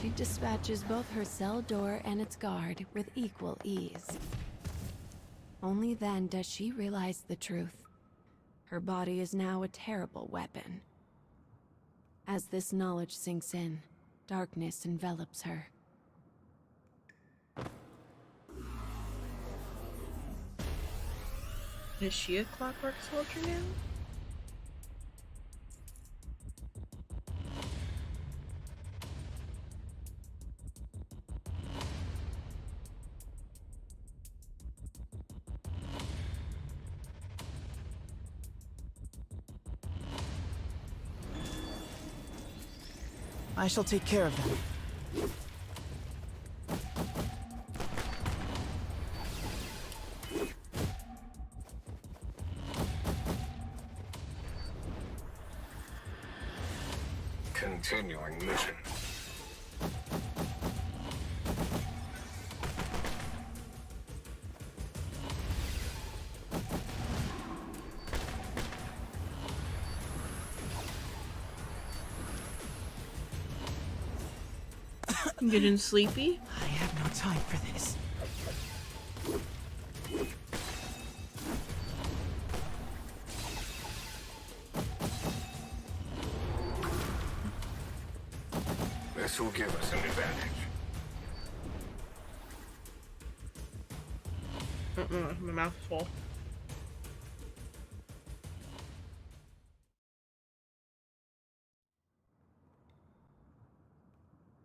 She dispatches both her cell door and its guard with equal ease. Only then does she realize the truth. Her body is now a terrible weapon. As this knowledge sinks in, darkness envelops her.
Is she a clockwork soldier now?
I shall take care of them.
Continuing mission.
I'm getting sleepy.
I have no time for this.
This will give us an advantage.
My mouth's full.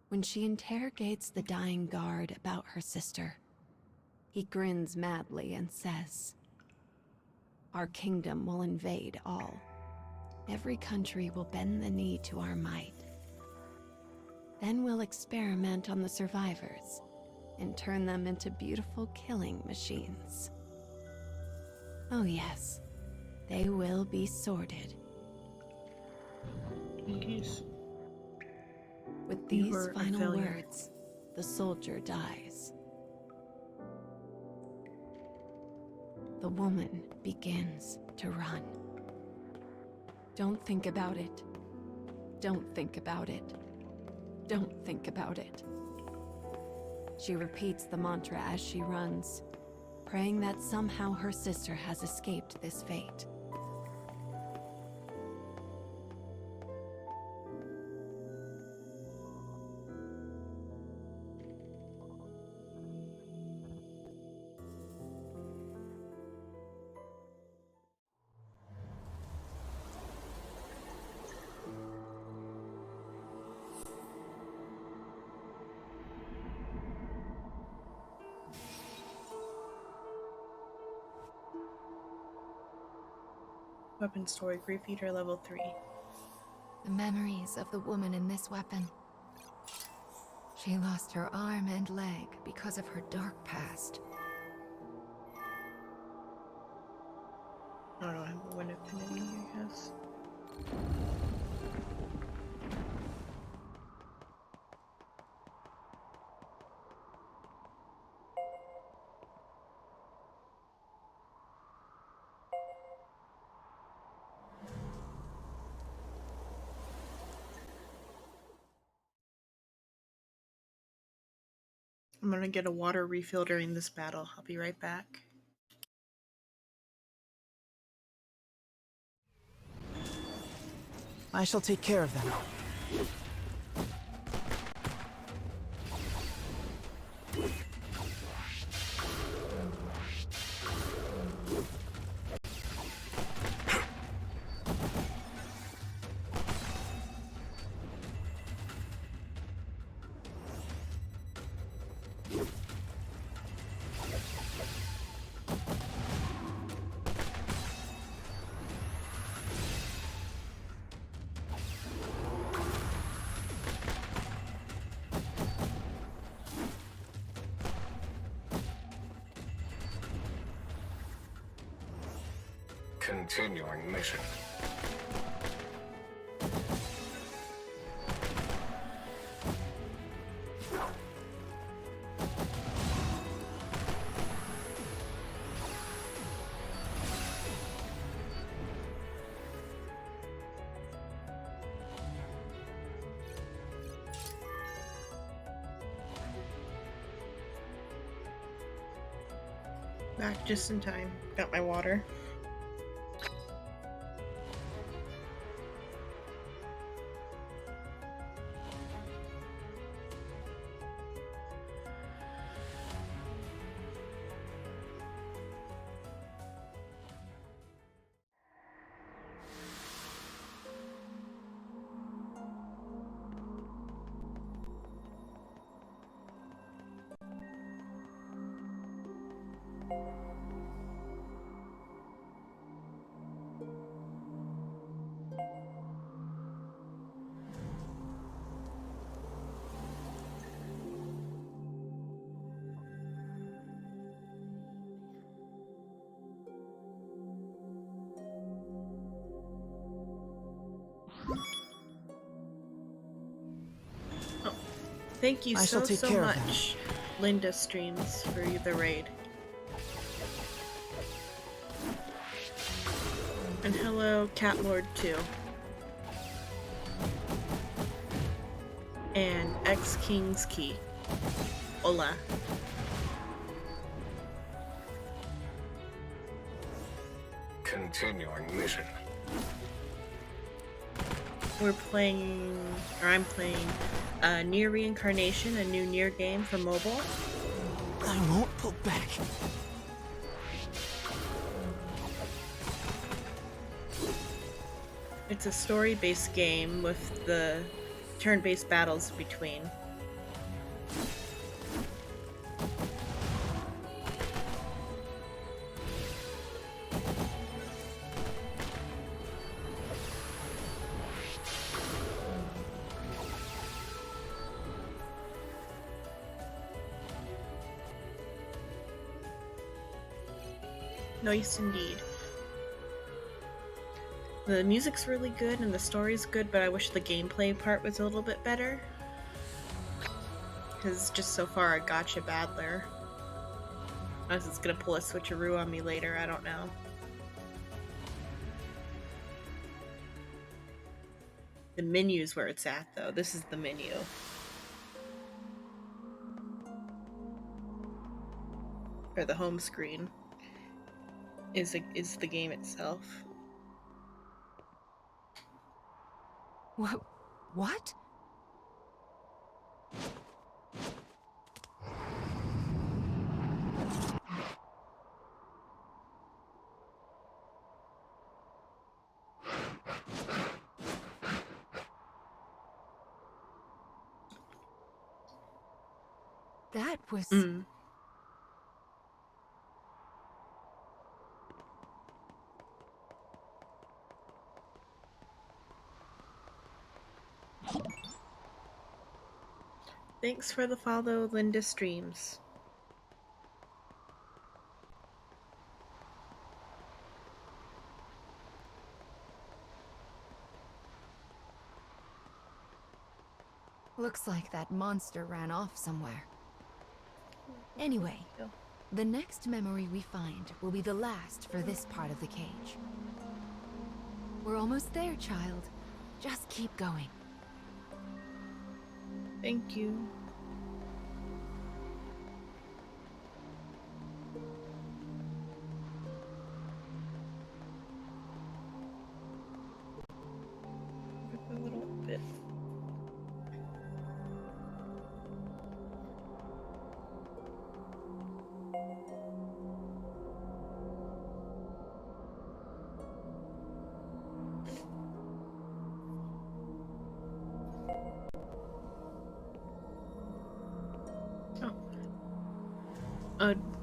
When she interrogates the dying guard about her sister, he grins madly and says, our kingdom will invade all. Every country will bend the knee to our might. Then we'll experiment on the survivors and turn them into beautiful killing machines. Oh yes, they will be sorted.
Yes.
With
You
these
were a
final
failure.
words, the soldier dies. The woman begins to run. Don't think about it. Don't think about it. Don't think about it. She repeats the mantra as she runs, praying that somehow her sister has escaped this fate.
Weapon story, Grief Eater level 3.
The memories of the woman in this weapon. She lost her arm and leg because of her dark past.
I don't have a win affinity, I guess. I'm gonna get a water refill during this battle. I'll be right back.
I shall take care of them.
Continuing mission.
Back just in time. Got my water. Oh, thank you
I shall
so
take care of
much, Linda Streams, for the raid. And hello, Cat Lord 2. And X King's Key. Hola.
Continuing mission.
We're playing, or I'm playing, NieR Reincarnation, a new NieR game for mobile.
I won't pull back.
It's a story-based game with the turn-based battles between. Nice indeed. The music's really good and the story's good, but I wish the gameplay part was a little bit better. Because just so far a gotcha battler. Unless it's gonna pull a switcheroo on me later, I don't know. The menu's where it's at, though. This is the menu. Or the home screen is the game itself.
What? That was...
Thanks for the follow, Linda Streams.
Looks like that monster ran off somewhere. Anyway, the next memory we find will be the last for this part of the cage. We're almost there, child. Just keep going.
Thank you. A little bit.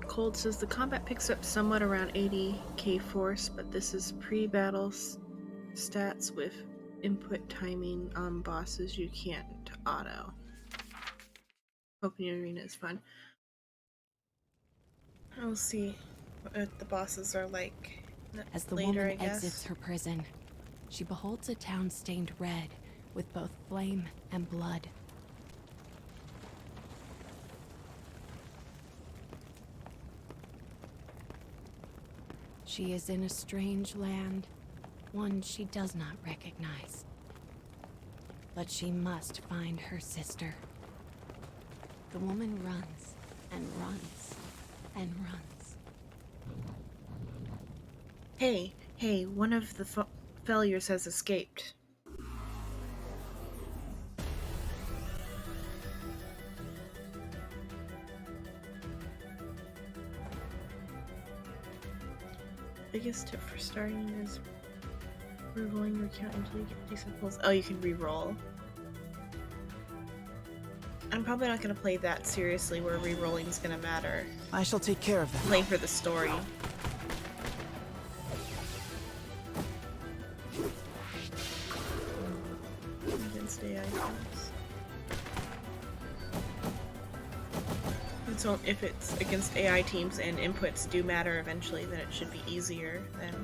Cold says the combat picks up somewhat around 80k force, but this is pre-battle stats with input timing on bosses you can't auto. Open arena is fun. I'll see what the bosses are like
As the
later,
woman
I guess.
exits her prison, she beholds a town stained red with both flame and blood. She is in a strange land, one she does not recognize. But she must find her sister. The woman runs and runs and runs.
Hey, one of the failures has escaped. Biggest tip for starting is re-rolling your account until you get decent pulls. Oh, you can re-roll. I'm probably not going to play that seriously where re-rolling is going to matter.
I shall take care of them.
Play for the story. Against AI teams. And so if it's against AI teams and inputs do matter eventually, then it should be easier than...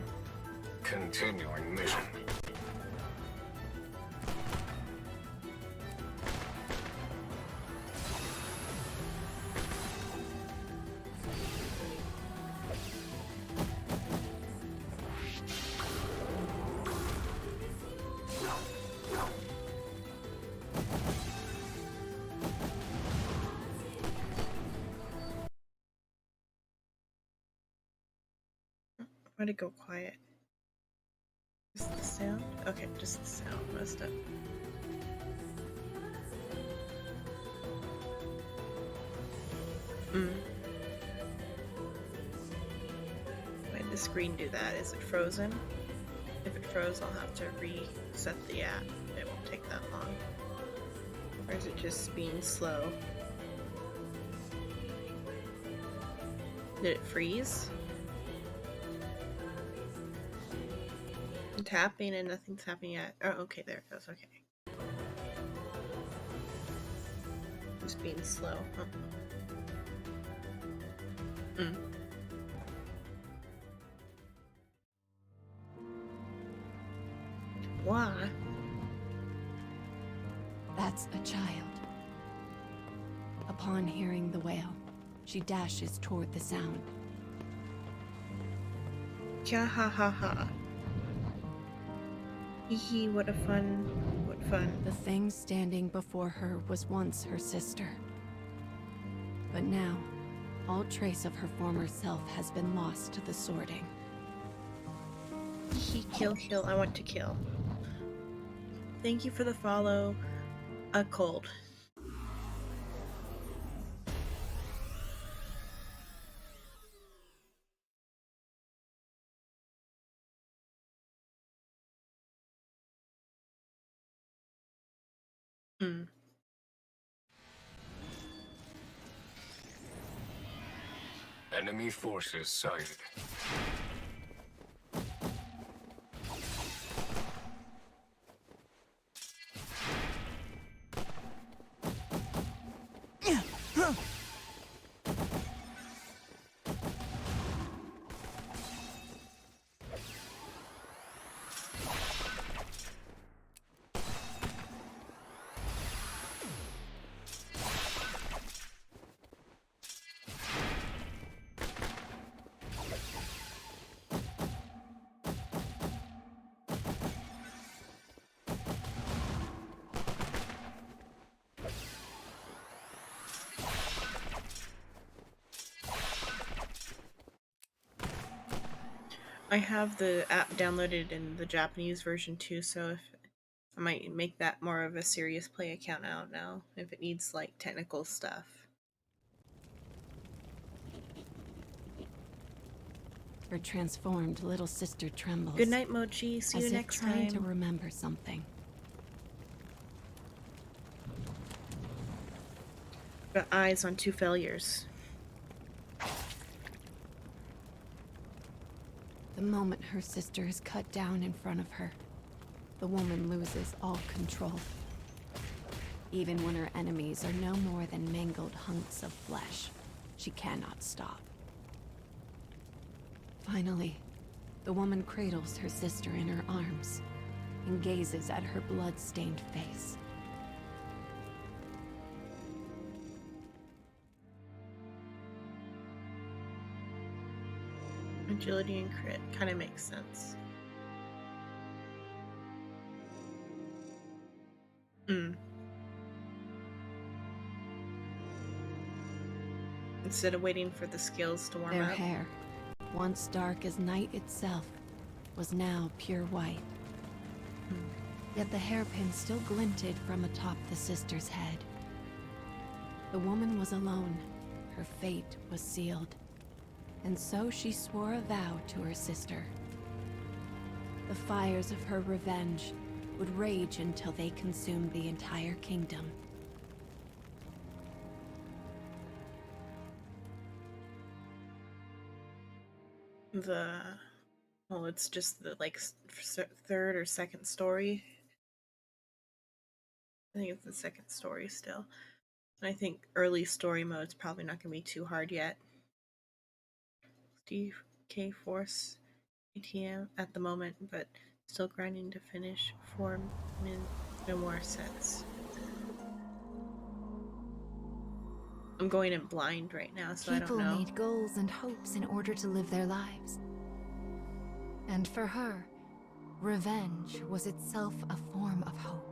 Continuing mission.
Why'd it go quiet? Just the sound? Okay, just the sound messed up. Why'd the screen do that? Is it frozen? If it froze, I'll have to reset the app. It won't take that long. Or is it just being slow? Did it freeze? I'm tapping and nothing's happening yet. Oh, okay, there it goes. Okay. Just being slow. Why?
That's a child. Upon hearing the wail, she dashes toward the sound.
Kya ha ha ha. Hee hee, what fun.
The thing standing before her was once her sister. But now, all trace of her former self has been lost to the sorting.
Hee hee, kill, kill, I want to kill. Thank you for the follow. A cold.
Enemy forces sighted.
I have the app downloaded in the Japanese version too, so if I might make that more of a serious play account out now, if it needs like technical stuff.
Her transformed little sister trembles.
Good night, Mochi. See you next time.
Trying to remember something.
Got eyes on 2 failures.
The moment her sister is cut down in front of her, the woman loses all control. Even when her enemies are no more than mangled hunks of flesh, she cannot stop. Finally, the woman cradles her sister in her arms and gazes at her blood-stained face.
Agility and crit kind of makes sense. Instead of waiting for the skills to warm
Their
up.
hair, once dark as night itself, was now pure white. Yet the hairpin still glinted from atop the sister's head. The woman was alone. Her fate was sealed. And so she swore a vow to her sister. The fires of her revenge would rage until they consumed the entire kingdom.
Well, it's just the like third or second story. I think it's the second story still. And I think early story mode's probably not gonna be too hard yet. Steve K Force ATM at the moment, but still grinding to finish 4 memoir sets. I'm going in blind right now, so I don't know.
People need goals and hopes in order to live their lives. And for her, revenge was itself a form of hope.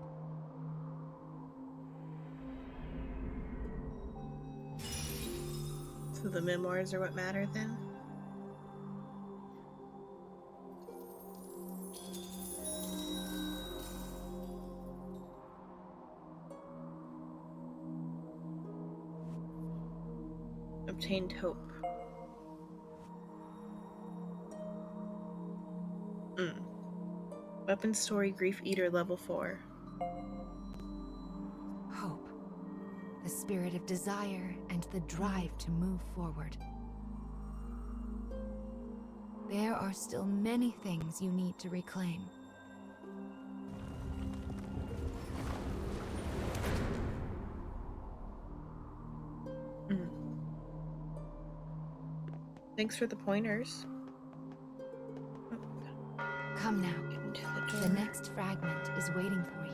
So the memoirs are what matter then? Obtained hope. Weapon story Grief Eater level 4.
Hope. The spirit of desire and the drive to move forward. There are still many things you need to reclaim.
Thanks for the pointers.
Come now.
Get into the
The next fragment is waiting for you.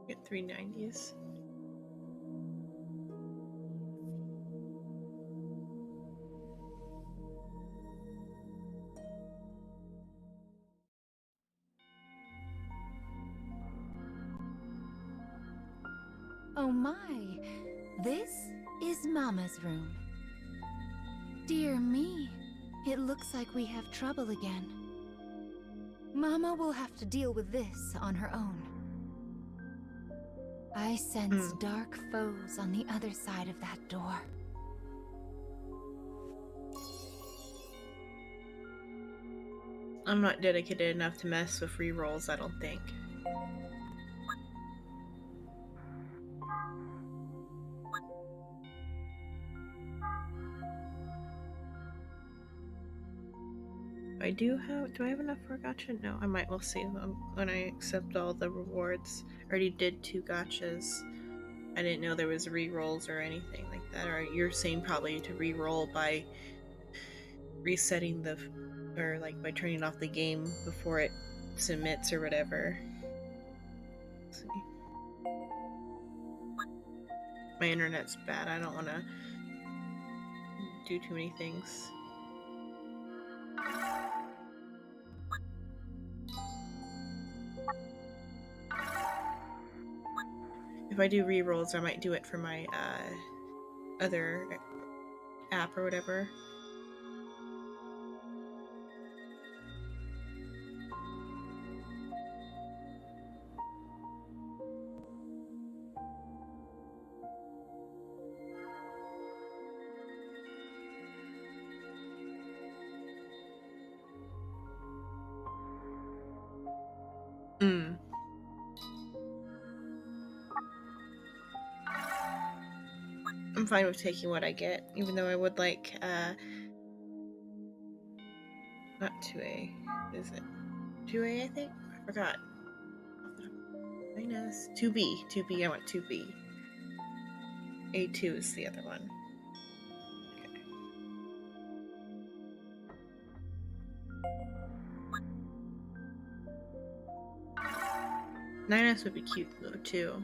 Get 390s.
Oh my, this is Mama's room. Dear me, it looks like we have trouble again. Mama will have to deal with this on her own. I sense dark foes on the other side of that door.
I'm not dedicated enough to mess with rerolls, I don't think. Do I have enough for a gacha? No, I might. We'll see when I accept all the rewards. I already did 2 gachas. I didn't know there was re-rolls or anything like that. Or you're saying probably to re-roll by resetting or like by turning off the game before it submits or whatever. Let's see. My internet's bad. I don't want to do too many things. If I do re-rolls, I might do it for my other app or whatever. I'm fine with taking what I get, even though I would like, not 2A, is it? 2A, I think? I forgot. Minus 2B, I want 2B. A2 is the other one. Okay. 9S would be cute though, too.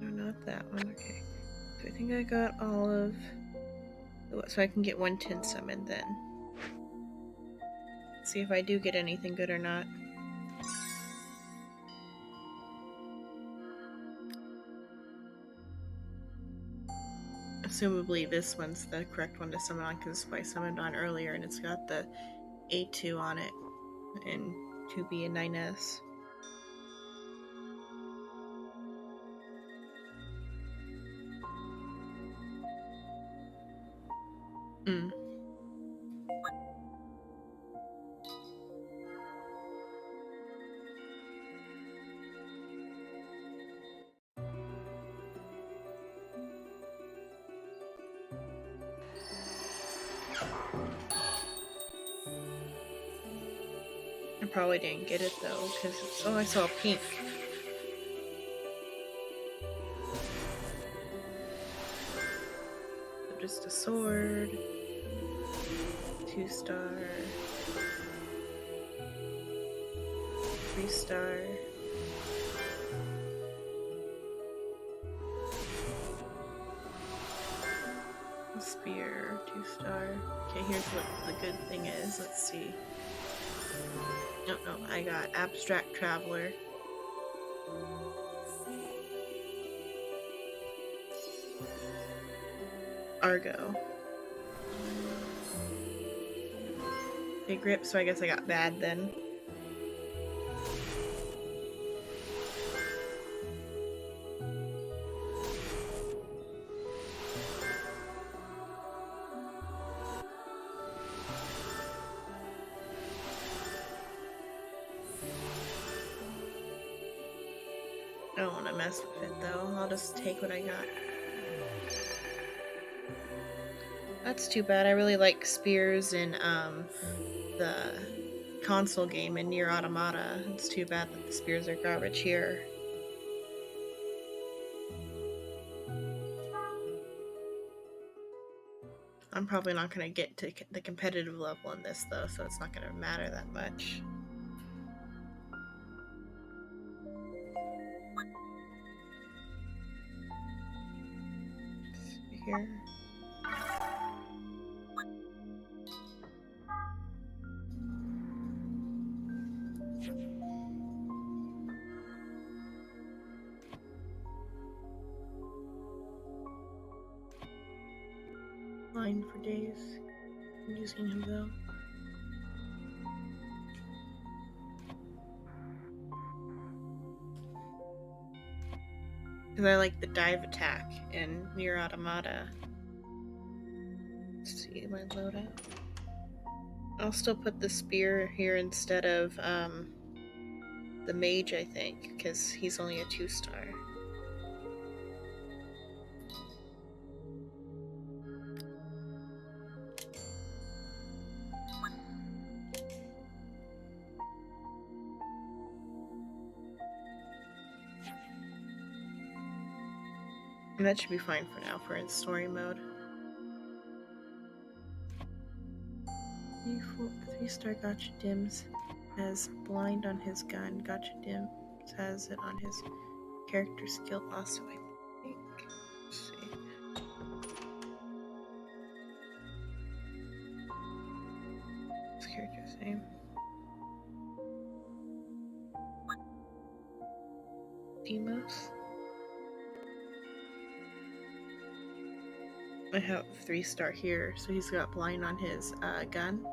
No, not that one. Okay. So I think I got all of... So I can get 110 summoned then. See if I do get anything good or not. Assumably this one's the correct one to summon on because I summoned on earlier and it's got the A2 on it and 2B and 9S. I probably didn't get it though, because oh, I saw pink. So just a sword, 2-star, 3-star. Spear, 2-star. Okay, here's what the good thing is. Let's see. No, I got Abstract Traveler. Argo. Big Grip, so I guess I got bad then. I don't want to mess with it though. I'll just take what I got. That's too bad. I really like spears in the console game in NieR Automata. It's too bad that the spears are garbage here. I'm probably not going to get to the competitive level in this though, so it's not going to matter that much. Here. Line for days. I'm using him though. Because I like the dive attack in NieR Automata. Let's see my loadout. I'll still put the spear here instead of the mage, I think, because he's only a 2-star. And that should be fine for now for in story mode. 3-star gotcha dims has blind on his gun. Gotcha dims has it on his character skill also, I think. Let's see. His character's name. Demos. I have 3-star here, so he's got blind on his gun.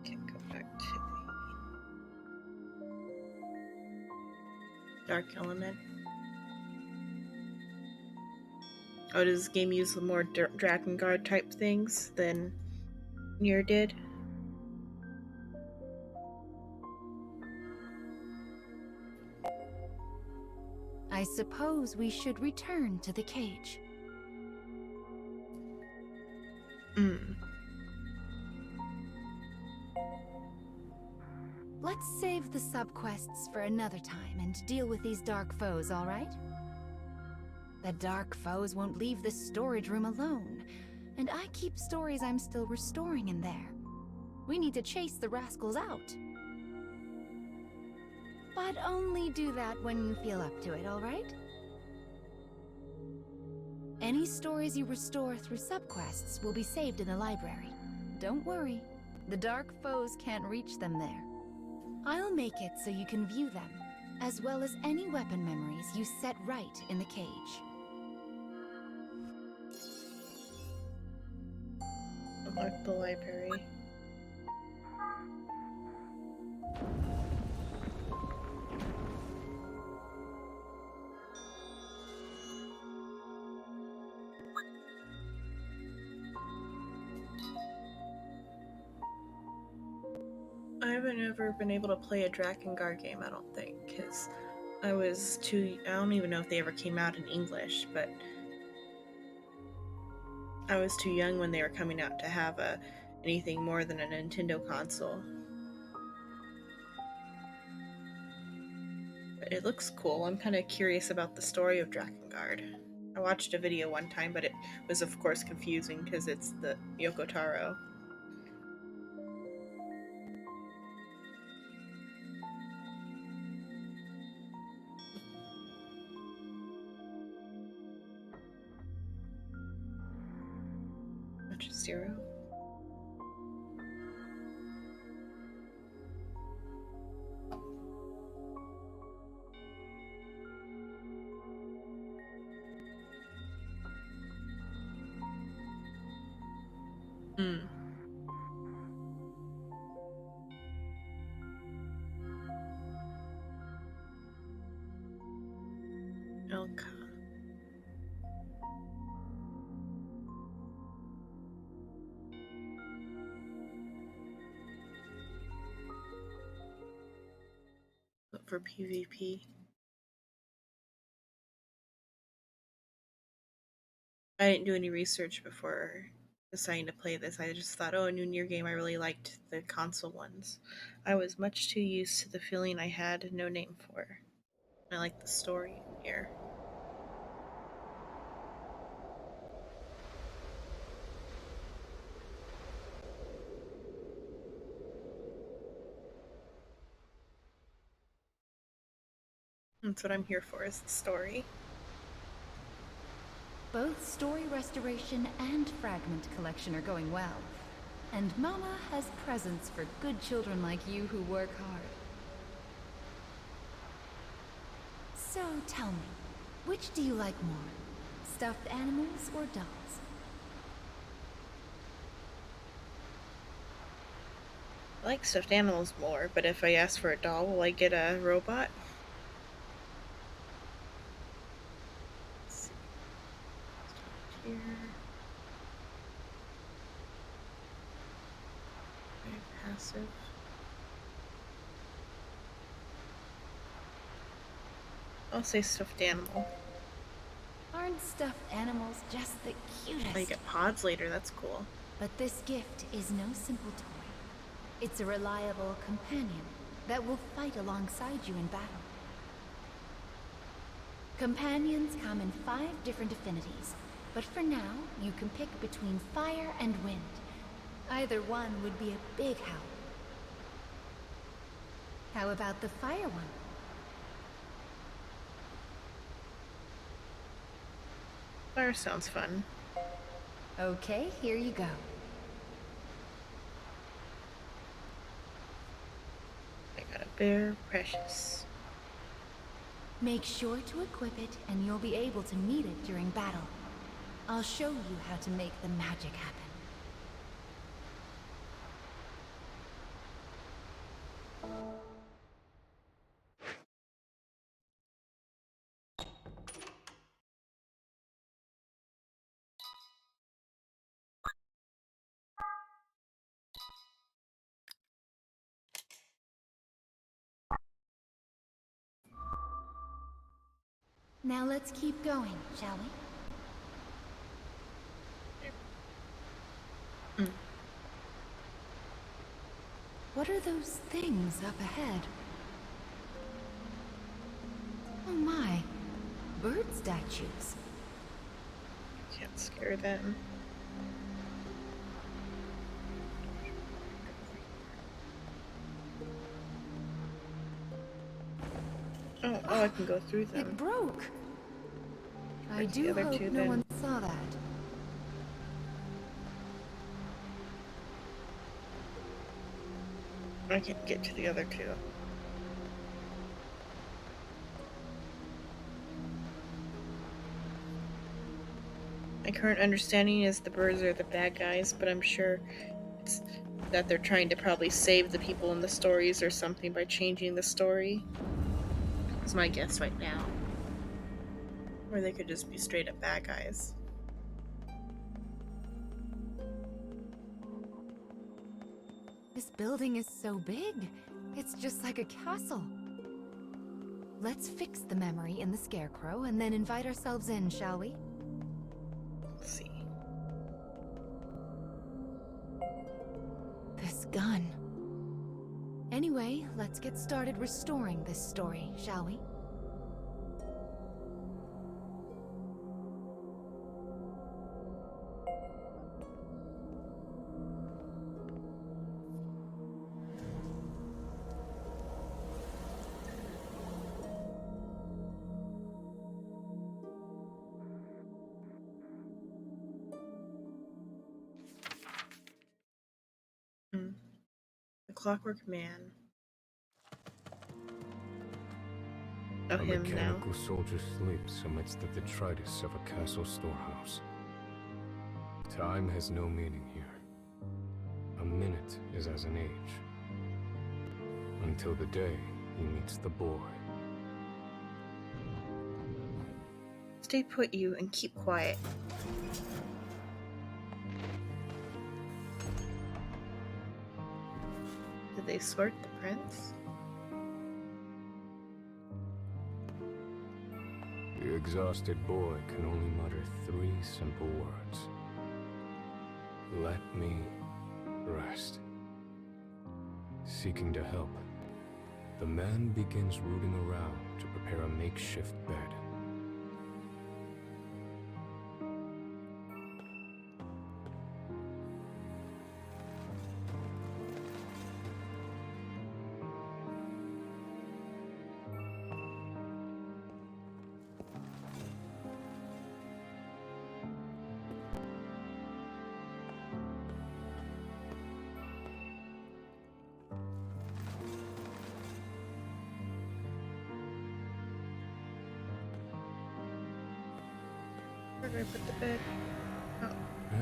Can't go back to the dark element. Oh, does this game use the more Dragon Guard type things than NieR did?
I suppose we should return to the cage. Let's save the subquests for another time and deal with these dark foes, all right? The dark foes won't leave the storage room alone, and I keep stories I'm still restoring in there. We need to chase the rascals out. But only do that when you feel up to it, all right? Any stories you restore through subquests will be saved in the library. Don't worry, the dark foes can't reach them there. I'll make it so you can view them, as well as any weapon memories you set right in the cage.
Unlock the library. I haven't ever been able to play a Drakengard game, I don't think, because I was too... I don't even know if they ever came out in English, but I was too young when they were coming out to have anything more than a Nintendo console. But it looks cool. I'm kind of curious about the story of Drakengard. I watched a video one time, but it was of course confusing because it's the Yoko Taro. Which is 0. Elka. for PvP. I didn't do any research before deciding to play this. I just thought, oh, a new NieR game. I really liked the console ones. I was much too used to the feeling I had no name for. I like the story here. That's what I'm here for, is the story.
Both story restoration and fragment collection are going well. And Mama has presents for good children like you who work hard. So tell me, which do you like more? Stuffed animals or dolls?
I like stuffed animals more, but if I ask for a doll, will I get a robot? Let's see. Here. Very passive. I'll say stuffed animal.
Aren't stuffed animals just the cutest?
Oh, you get pods later, that's cool.
But this gift is no simple toy. It's a reliable companion that will fight alongside you in battle. Companions come in 5 different affinities, but for now, you can pick between fire and wind. Either one would be a big help. How about the fire one?
Fire sounds fun.
Okay, here you go.
I got a bear precious.
Make sure to equip it, and you'll be able to meet it during battle. I'll show you how to make the magic happen. Now let's keep going, shall we? What are those things up ahead? Oh my, bird statues.
Can't scare them. Oh, I can go through them.
It broke. I
Where's the
do
other
hope
two,
no
then?
one saw that.
I can't get to the other two. My current understanding is the birds are the bad guys, but I'm sure it's that they're trying to probably save the people in the stories or something by changing the story. That's my guess right now. Or they could just be straight up bad guys.
This building is so big. It's just like a castle. Let's fix the memory in the scarecrow and then invite ourselves in, shall we?
Let's see.
This gun. Anyway, let's get started restoring this story, shall we?
The Clockwork Man. Oh,
A
him now.
mechanical soldier sleeps amidst the detritus of a castle storehouse. Time has no meaning here. A minute is as an age. Until the day he meets the boy.
Stay put, you, and keep quiet. Did they sort the prince?
The exhausted boy can only mutter 3 simple words. Let me rest. Seeking to help, the man begins rooting around to prepare a makeshift bed.
Where did I put the bed? Oh.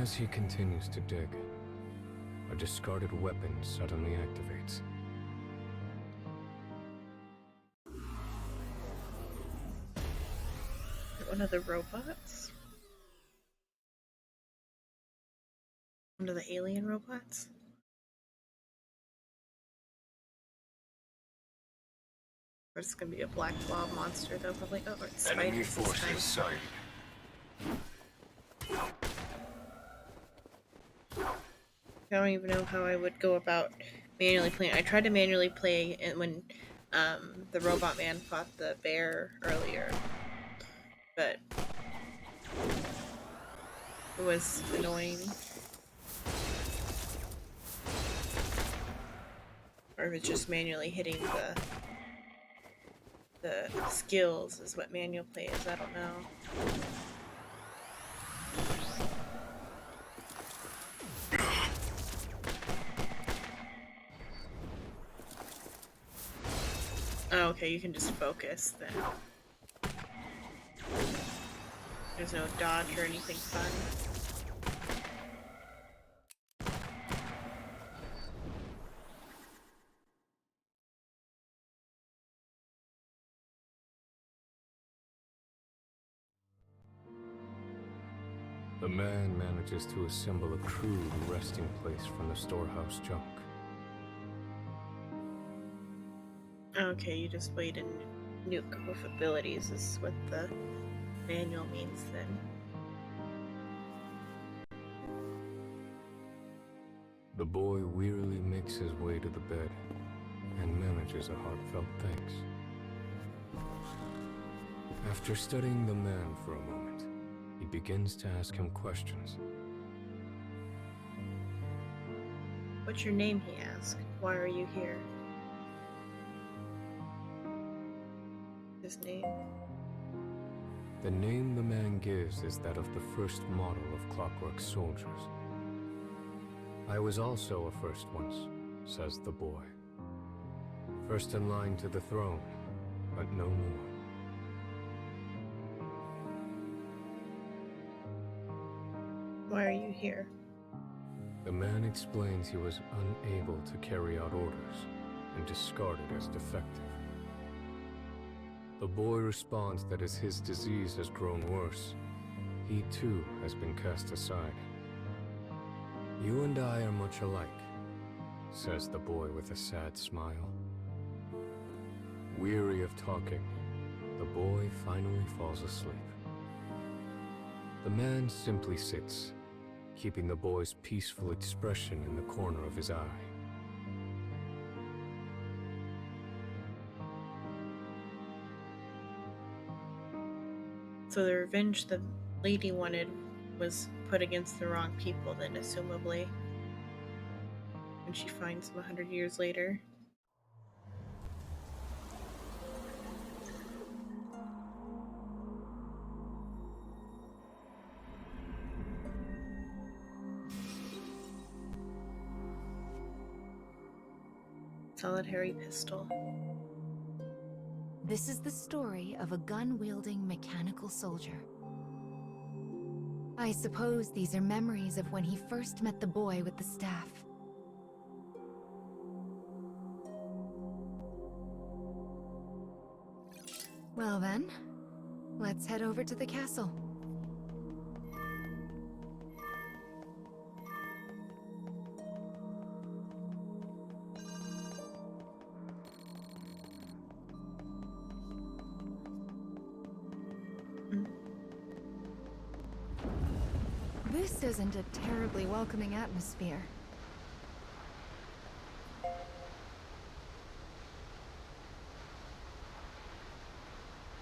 As he continues to dig, a discarded weapon suddenly activates.
One of the robots? One of the alien robots? Or it's gonna be a black blob monster though, probably. Oh, it's
Enemy
spiders this time.
forces sighted.
I don't even know how I would go about manually playing. I tried to manually play and when the robot man fought the bear earlier, but it was annoying. Or if it's just manually hitting the skills is what manual play is. I don't know. Oh, okay, you can just focus then. There's no dodge or anything fun.
The man manages to assemble a crude resting place from the storehouse junk.
Okay, you just wait and nuke with abilities is what the manual means then.
The boy wearily makes his way to the bed and manages a heartfelt thanks. After studying the man for a moment, he begins to ask him questions.
What's your name, he asks. Why are you here? His name?
The name the man gives is that of the first model of Clockwork soldiers. I was also a first once, says the boy. First in line to the throne, but no more.
Why are you here?
The man explains he was unable to carry out orders and discarded as defective. The boy responds that as his disease has grown worse, he too has been cast aside. You and I are much alike, says the boy with a sad smile. Weary of talking, the boy finally falls asleep. The man simply sits, keeping the boy's peaceful expression in the corner of his eye.
So the revenge the lady wanted was put against the wrong people then, assumably. When she finds him 100 years later. Solitary pistol.
This is the story of a gun-wielding mechanical soldier. I suppose these are memories of when he first met the boy with the staff. Well then, let's head over to the castle. This isn't a terribly welcoming atmosphere.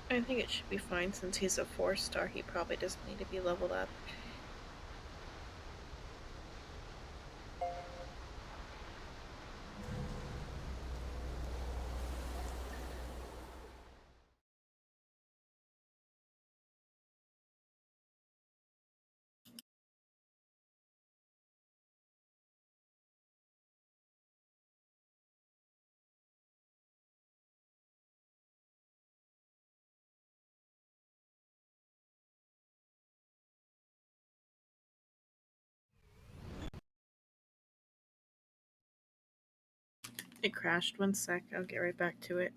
I think it should be fine since he's a 4-star. He probably doesn't need to be leveled up. It crashed. 1 sec. I'll get right back to it.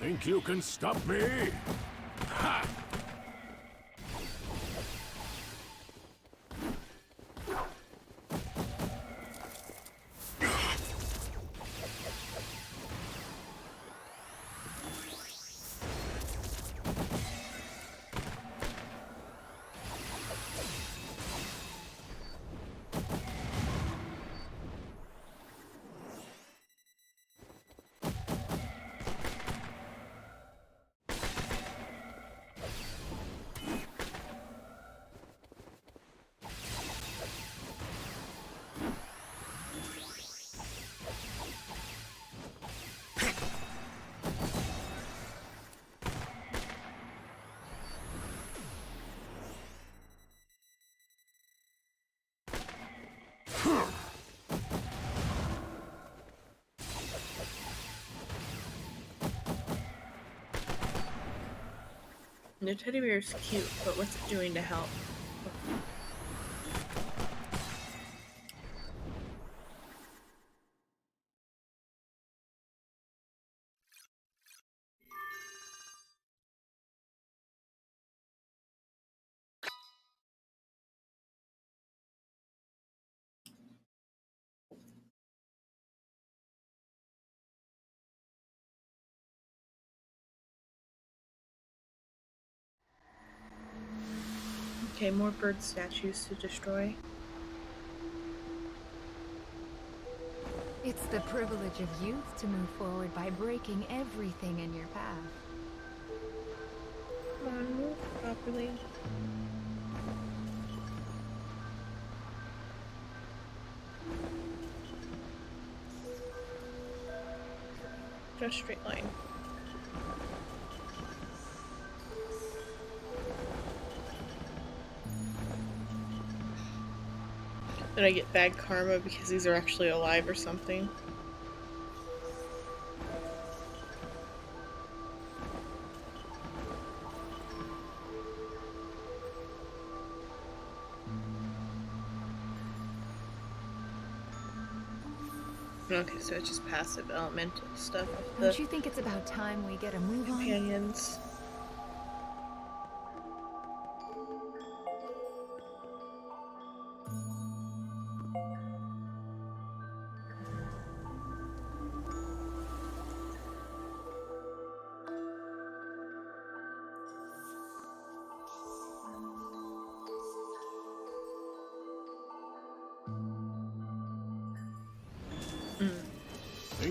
Think you can stop me? Ha!
The teddy bear is cute, but what's it doing to help? Okay, more bird statues to destroy.
It's the privilege of youth to move forward by breaking everything in your path.
Come on, move properly. Just straight line. Did I get bad karma because these are actually alive or something? Okay, so it's just passive elemental stuff of
Don't you think it's about time we get a move on?
companions.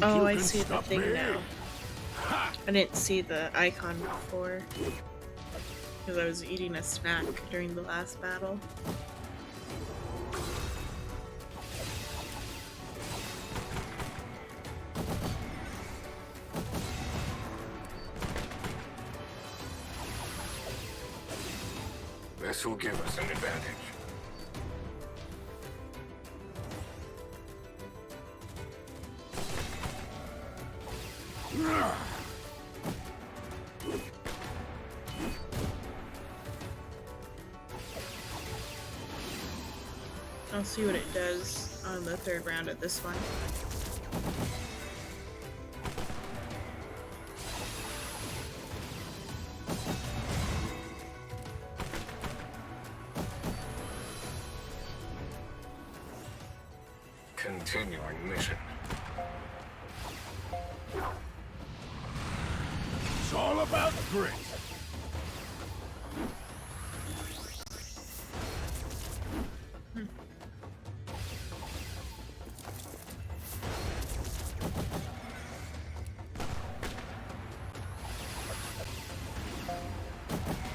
Oh, I see the thing now. I didn't see the icon before because I was eating a snack during the last battle.
This will give us an advantage.
I'll see what it does on the third round of this one.
Continuing mission.
It's all about grit.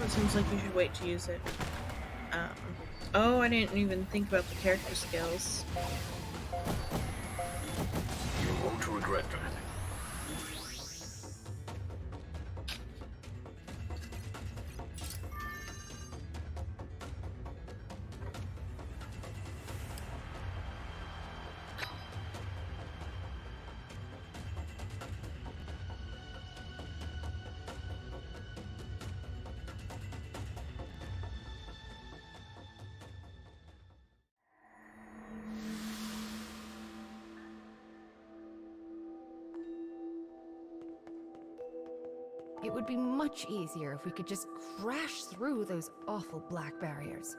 It seems like you should wait to use it. Oh, I didn't even think about the character skills.
You won't regret that.
It would be much easier if we could just crash through those awful black barriers.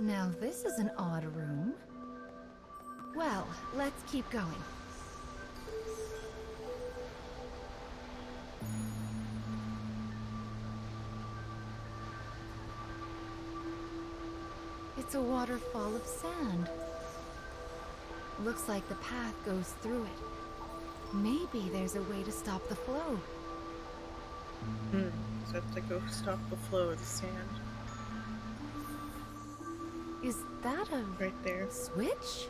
Now this is an odd room. Well, let's keep going. It's a waterfall of sand. Looks like the path goes through it. Maybe there's a way to stop the flow.
So I have to go stop the flow of the sand.
Is that a
Right there.
switch?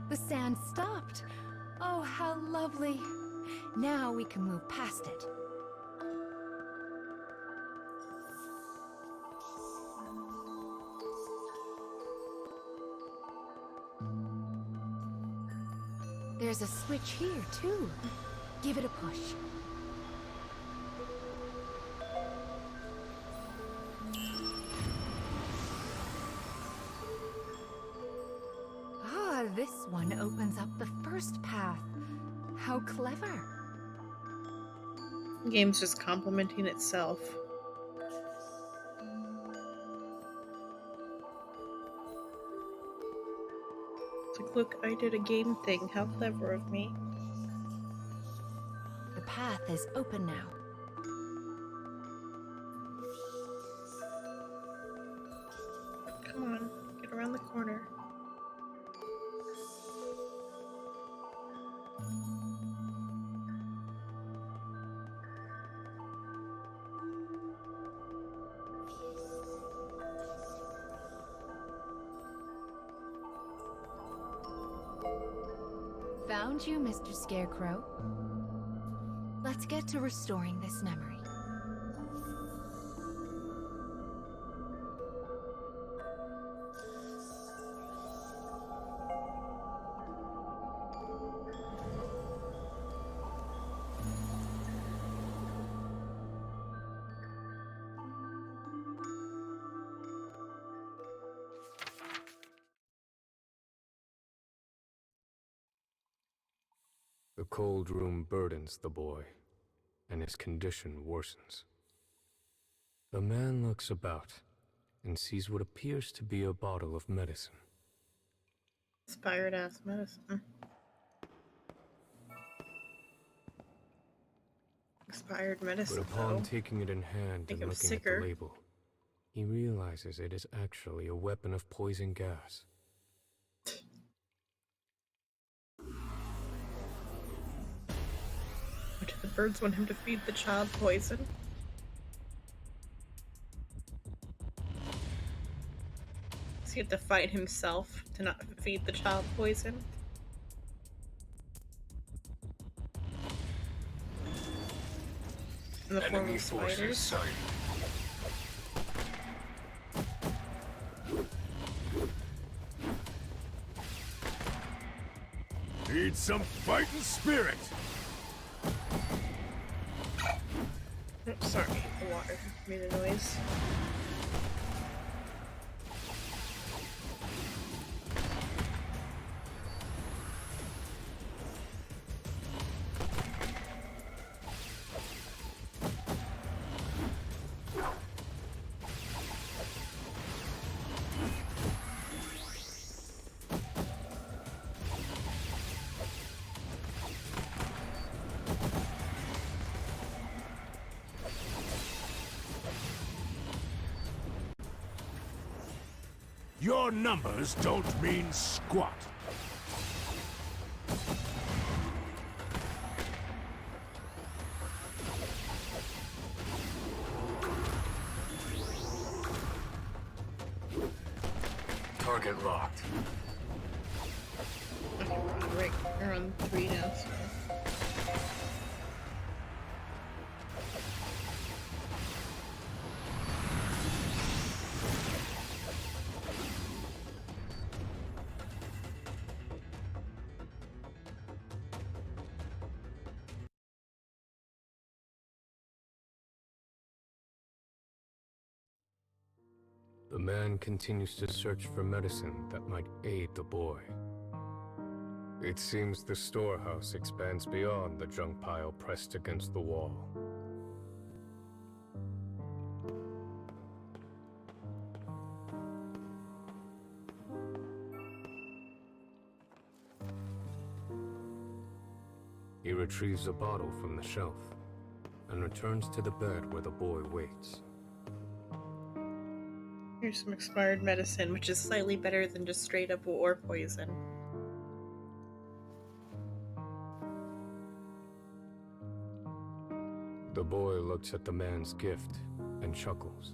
The sand stopped. Oh, how lovely. Now we can move past it. There's a switch here, too. Give it a push. Ah, this one opens up the first path. How clever.
The game's just complimenting itself. It's like, look, I did a game thing. How clever of me.
The path is open now.
Come on, get around the corner.
Found you, Mr. Scarecrow. Let's get to restoring this memory.
The cold room burdens the boy, and his condition worsens. The man looks about and sees what appears to be a bottle of medicine.
Expired ass medicine. Expired medicine.
But upon
though.
taking it in hand
Make
and
him
looking
sicker.
at the label, he realizes it is actually a weapon of poison gas.
What birds want him to feed the child poison. Does he have to fight himself to not feed the child poison? In the form
Enemy
of
forces
spiders?
sighted.
Need some fighting spirit.
Oh, sorry, the water made a noise.
Your numbers don't mean squat.
Target locked.
Okay, we're on 3 now, so...
The man continues to search for medicine that might aid the boy. It seems the storehouse expands beyond the junk pile pressed against the wall. He retrieves a bottle from the shelf and returns to the bed where the boy waits.
Here's some expired medicine, which is slightly better than just straight up war poison.
The boy looks at the man's gift and chuckles.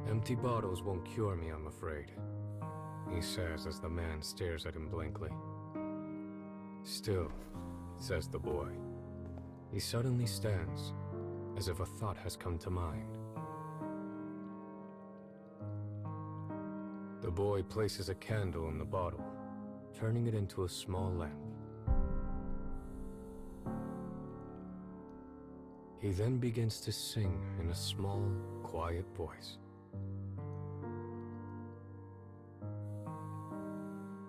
"Empty bottles won't cure me, I'm afraid," he says as the man stares at him blankly. "Still," says the boy. He suddenly stands, as if a thought has come to mind. The boy places a candle in the bottle, turning it into a small lamp. He then begins to sing in a small, quiet voice.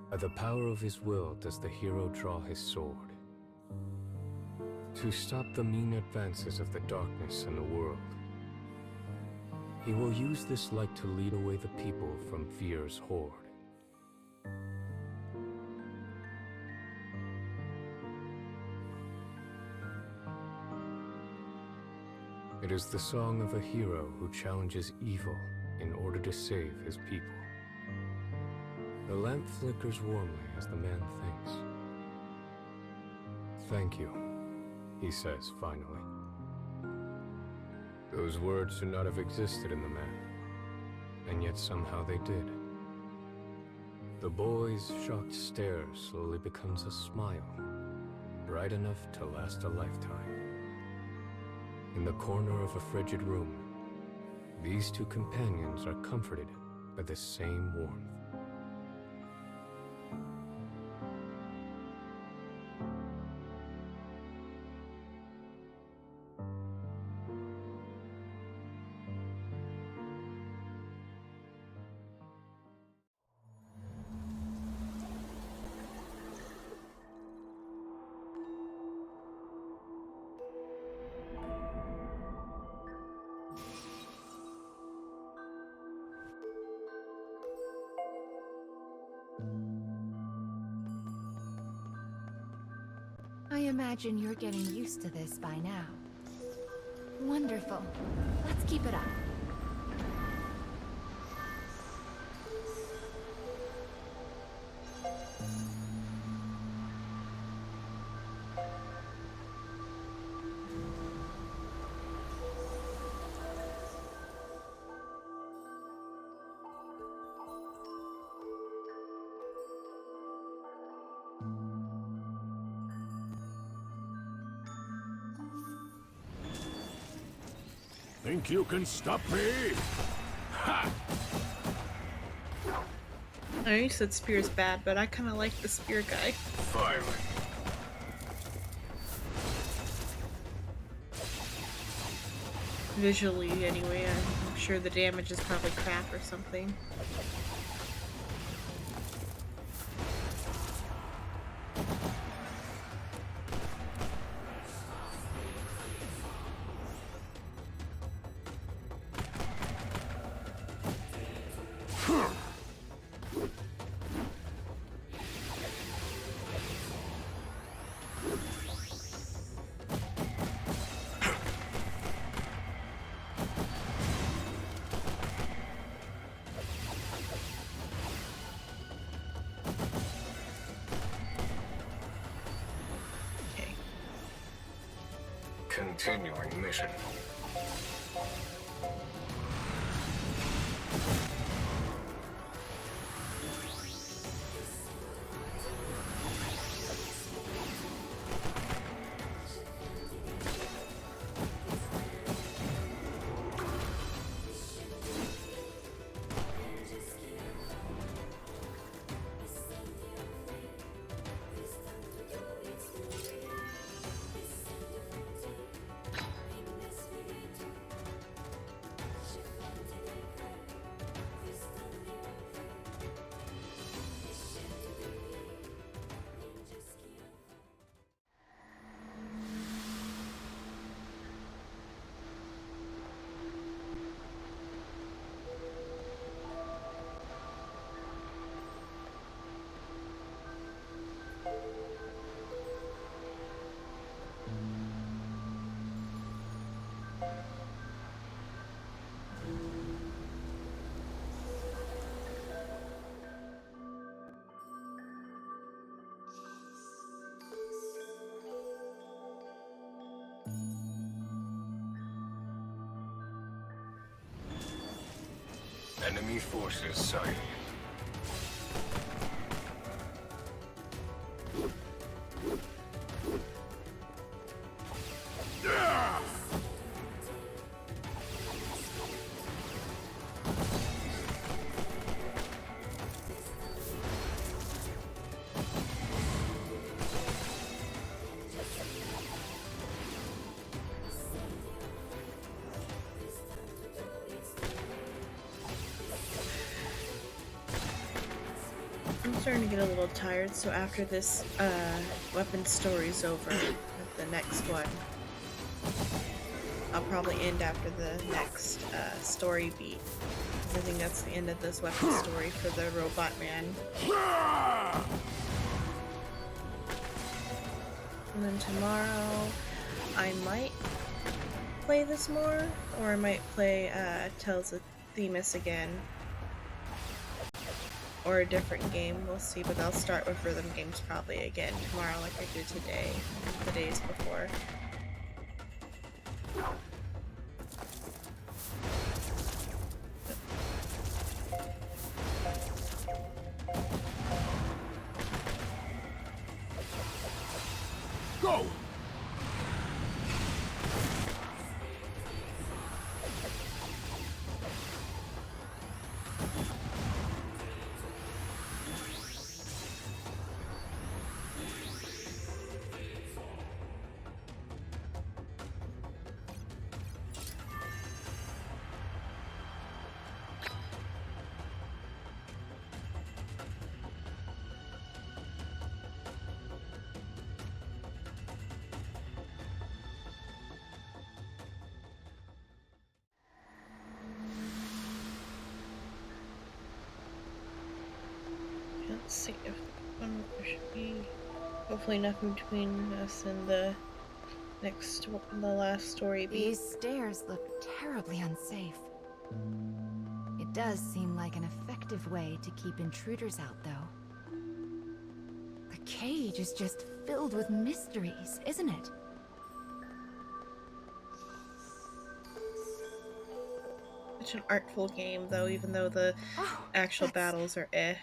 By the power of his will does the hero draw his sword, to stop the mean advances of the darkness in the world. He will use this light to lead away the people from fear's horde. It is the song of a hero who challenges evil in order to save his people. The lamp flickers warmly as the man thinks. "Thank you," he says finally. Those words should not have existed in the man, and yet somehow they did. The boy's shocked stare slowly becomes a smile, bright enough to last a lifetime. In the corner of a frigid room, these two companions are comforted by the same warmth.
I imagine you're getting used to this by now. Wonderful. Let's keep it up.
Think you can stop me? Ha!
I know you said Spear's bad, but I kind of like the Spear guy.
Finally.
Visually, anyway. I'm sure the damage is probably crap or something.
Continuing mission. Enemy forces sighted.
I'm starting to get a little tired, so after this weapon story's over, with the next one, I'll probably end after the next story beat. 'Cause I think that's the end of this weapon story for the robot man. And then tomorrow, I might play this more, or I might play Tales of Themis again. Or a different game, we'll see, but I'll start with rhythm games probably again tomorrow like I did today, the days before.
Go!
Let's see if there should be hopefully nothing between us and the last story beat.
These stairs look terribly unsafe. It does seem like an effective way to keep intruders out, though. The cage is just filled with mysteries, isn't it?
Such an artful game, though, even though the actual battles are eh.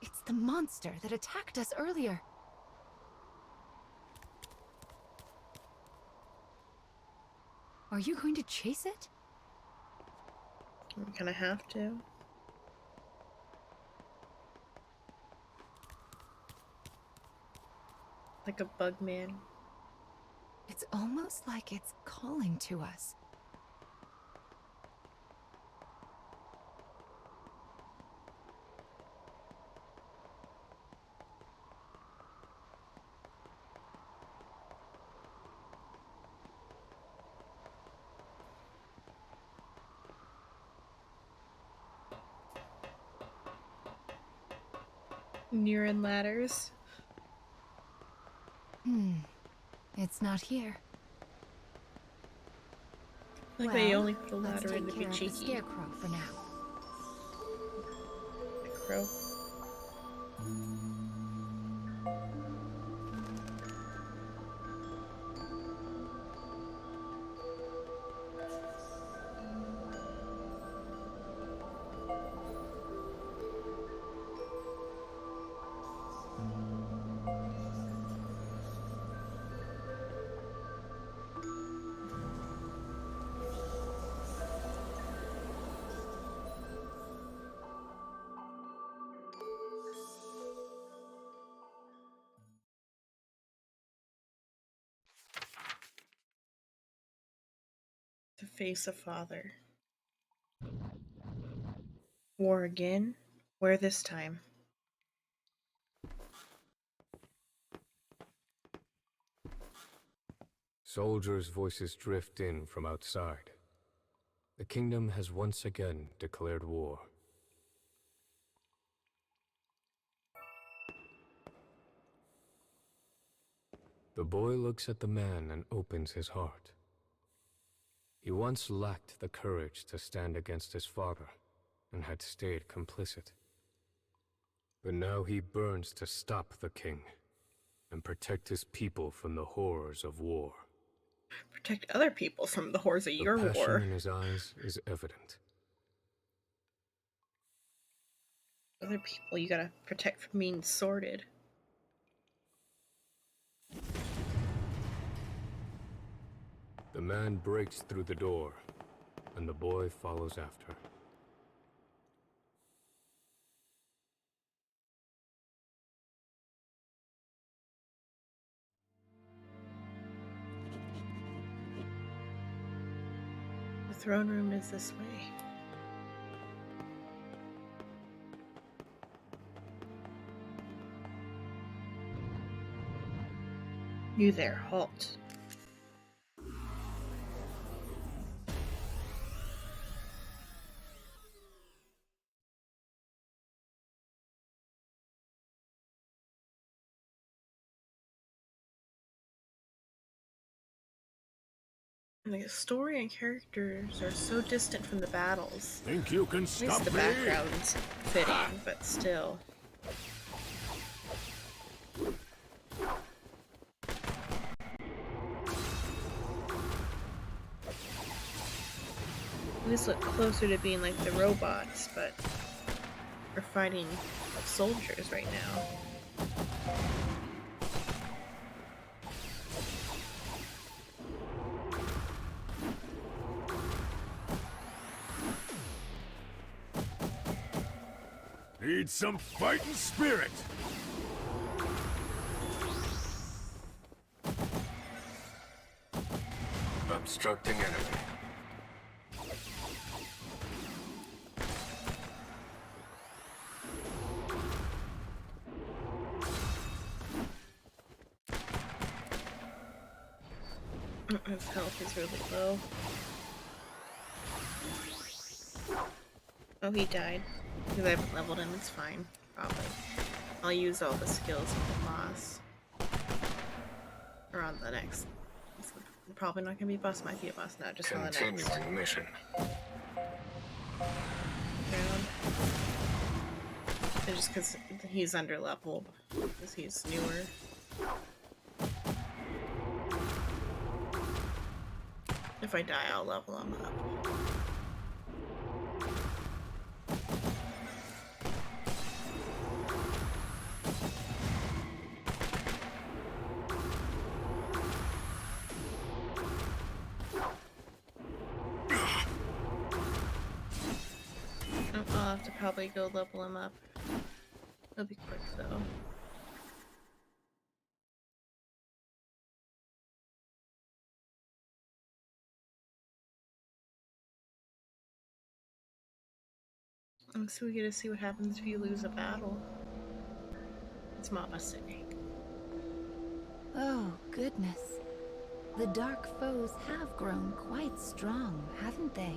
It's the monster that attacked us earlier. Are you going to chase it?
I'm gonna have to. Like a bug man.
It's almost like it's calling to us.
NieR and ladders.
It's not here.
Like
well,
they only put a
let's
ladder in
take
to be
care of the
cheeky.
scarecrow for now.
The crow. To face a father. War again? Where this time?
Soldiers' voices drift in from outside. The kingdom has once again declared war. The boy looks at the man and opens his heart. He once lacked the courage to stand against his father, and had stayed complicit. But now he burns to stop the king, and protect his people from the horrors of war.
Protect other people from the horrors of your
The passion
war.
in his eyes is evident.
Other people you gotta protect from being sorted.
The man breaks through the door, and the boy follows after.
The throne room is this way. You there, halt. The story and characters are so distant from the battles.
Think you can
At
stop
least the
me?
background's fitting, but still. These look closer to being like the robots, but we're fighting soldiers right now.
Need some fighting spirit.
Obstructing enemy.
His health is really low. Oh, he died. Because I haven't leveled him, it's fine. Probably. I'll use all the skills on the boss. Or on the next. It's probably not gonna be a boss, might be a boss now, just on the next.
Continuing mission.
Round. It's just because he's under leveled. Because he's newer. If I die, I'll level him up. probably go level him up. It'll be quick though. And so we get to see what happens if you lose a battle. It's Mama saying.
Oh, goodness. The dark foes have grown quite strong, haven't they?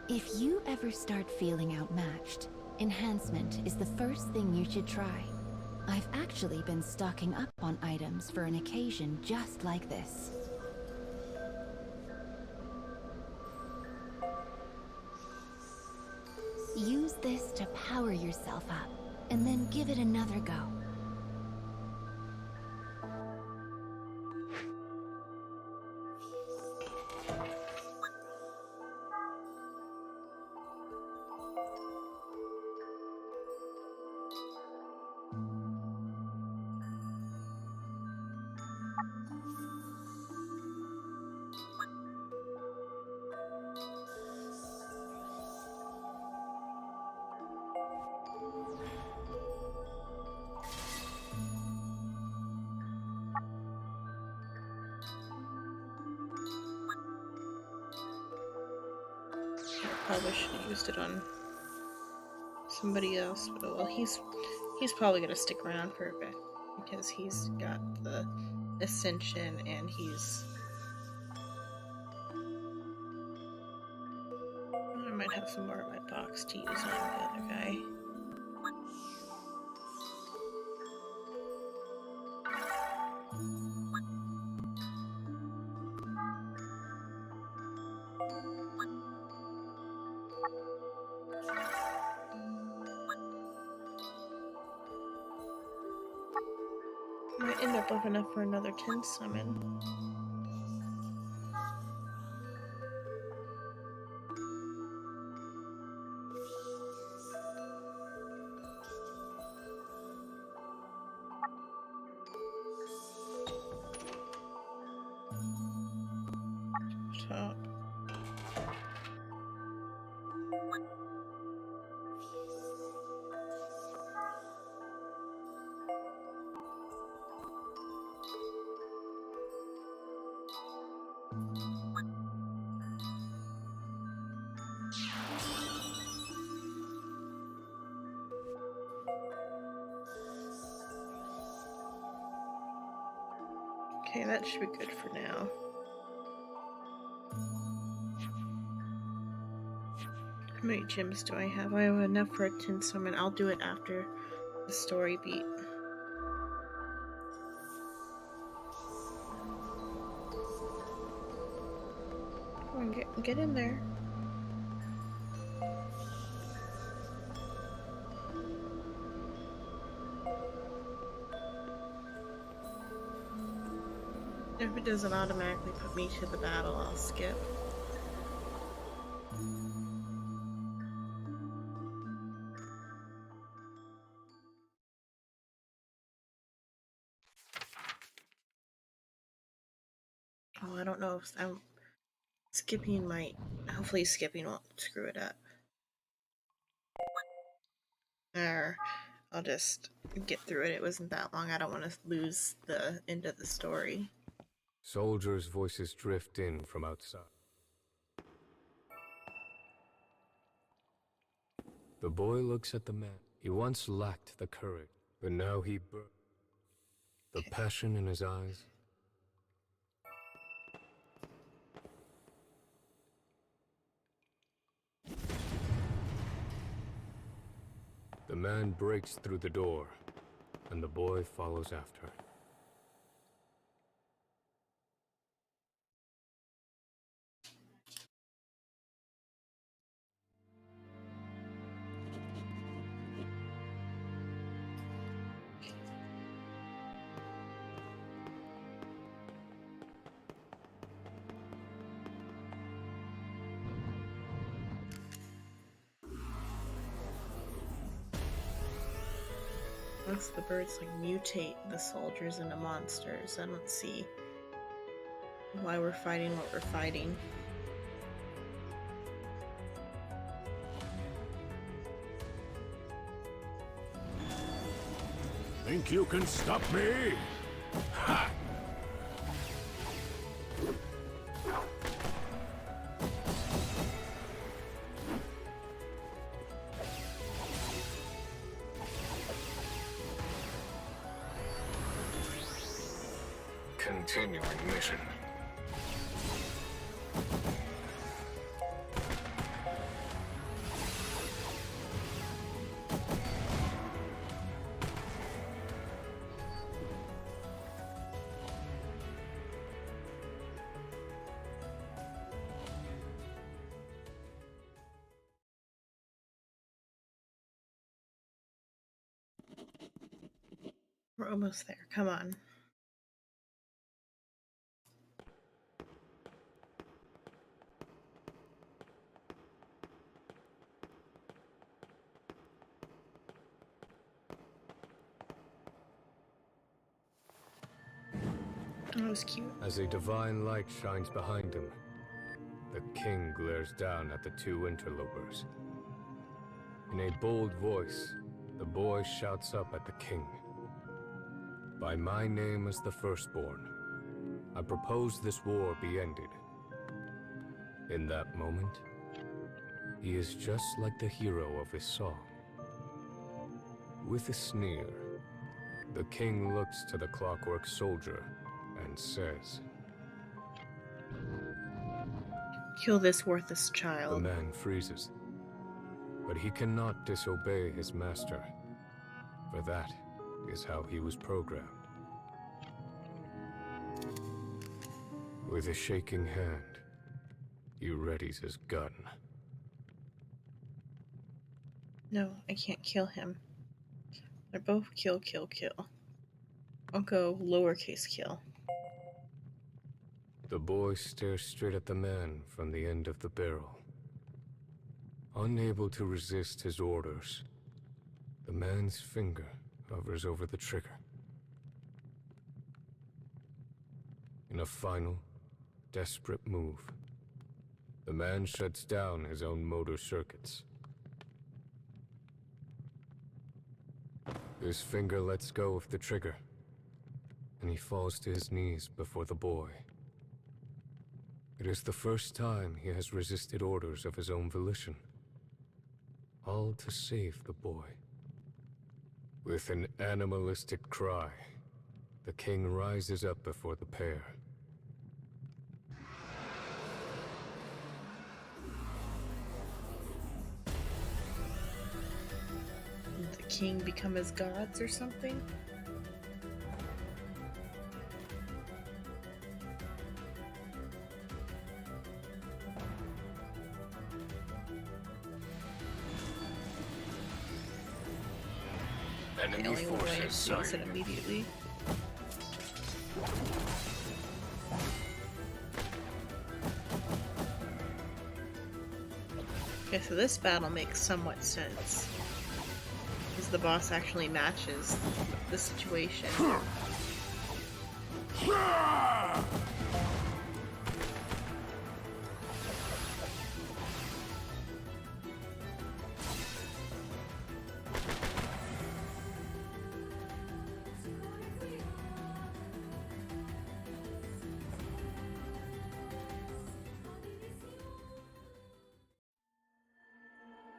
If you ever start feeling outmatched, enhancement is the first thing you should try. I've actually been stocking up on items for an occasion just like this. Use this to power yourself up, and then give it another go.
Probably should have used it on somebody else, but well, he's probably gonna stick around for a bit because he's got the ascension and he's. I might have some more in my box to use on the other guy. Might end up with enough for another 10 summon. Top. Okay, that should be good for now. How many gems do I have? I have enough for a 10 summon. I'll do it after the story beat. Come on, get in there. If it doesn't automatically put me to the battle, I'll skip. Oh, I don't know if I'm skipping might. Hopefully, skipping won't screw it up. Or I'll just get through it. It wasn't that long. I don't want to lose the end of the story.
Soldiers' voices drift in from outside. The boy looks at the man. He once lacked the courage, but now he the passion in his eyes. The man breaks through the door, and the boy follows after.
Once the birds like mutate the soldiers into monsters, I don't see why we're fighting what we're fighting.
Think you can stop me? Ha!
Continuing mission.
We're almost there. Come on. That was cute.
As a divine light shines behind him, the king glares down at the two interlopers. In a bold voice, the boy shouts up at the king. By my name as the firstborn, I propose this war be ended. In that moment, he is just like the hero of his song. With a sneer, the king looks to the clockwork soldier and says,
Kill this worthless
the
child.
man freezes, but he cannot disobey his master, for that is how he was programmed. With a shaking hand, he readies his gun.
No, I can't kill him. They're both kill, kill, kill. I'll go lowercase kill.
The boy stares straight at the man from the end of the barrel. Unable to resist his orders, the man's finger hovers over the trigger. In a final, desperate move, the man shuts down his own motor circuits. His finger lets go of the trigger, and he falls to his knees before the boy. It is the first time he has resisted orders of his own volition, all to save the boy. With an animalistic cry, the king rises up before the pair.
Did the king become his gods or something?
Enemy
The only way I
forces
use it
sighted.
immediately. Okay, so this battle makes somewhat sense. Because the boss actually matches the situation.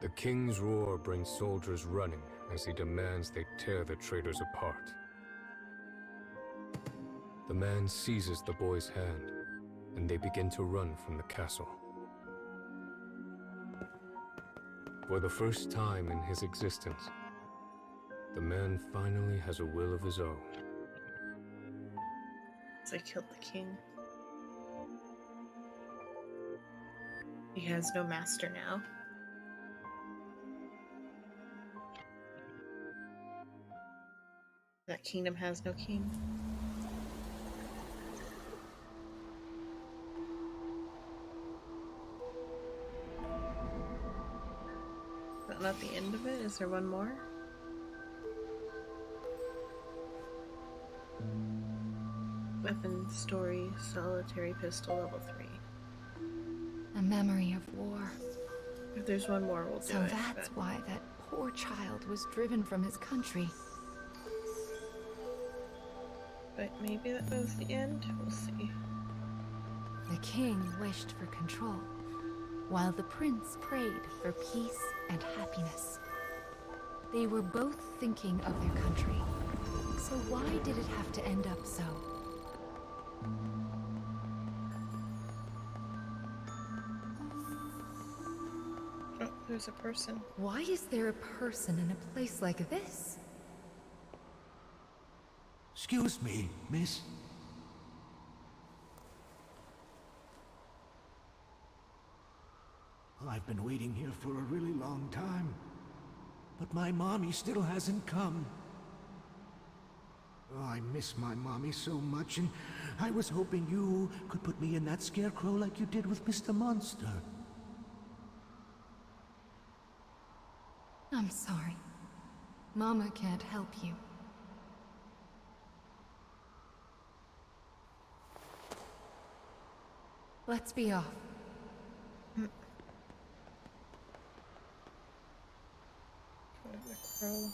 The king's roar brings soldiers running as he demands they tear the traitors apart. The man seizes the boy's hand, and they begin to run from the castle. For the first time in his existence, the man finally has a will of his own.
As I killed the king. He has no master now. That kingdom has no king. Is that not the end of it? Is there one more? Weapon story, solitary pistol, level 3.
A memory of war.
If there's one more, we'll do
So
it.
that's
but-
why that poor child was driven from his country.
But maybe that was the end. We'll see.
The king wished for control, while the prince prayed for peace and happiness. They were both thinking of their country. So why did it have to end up so?
Oh, there's a person.
Why is there a person in a place like this?
Excuse me, miss. I've been waiting here for a really long time, but my mommy still hasn't come. Oh, I miss my mommy so much, and I was hoping you could put me in that scarecrow like you did with Mr. Monster.
I'm sorry. Mama can't help you. Let's be off.
The crow.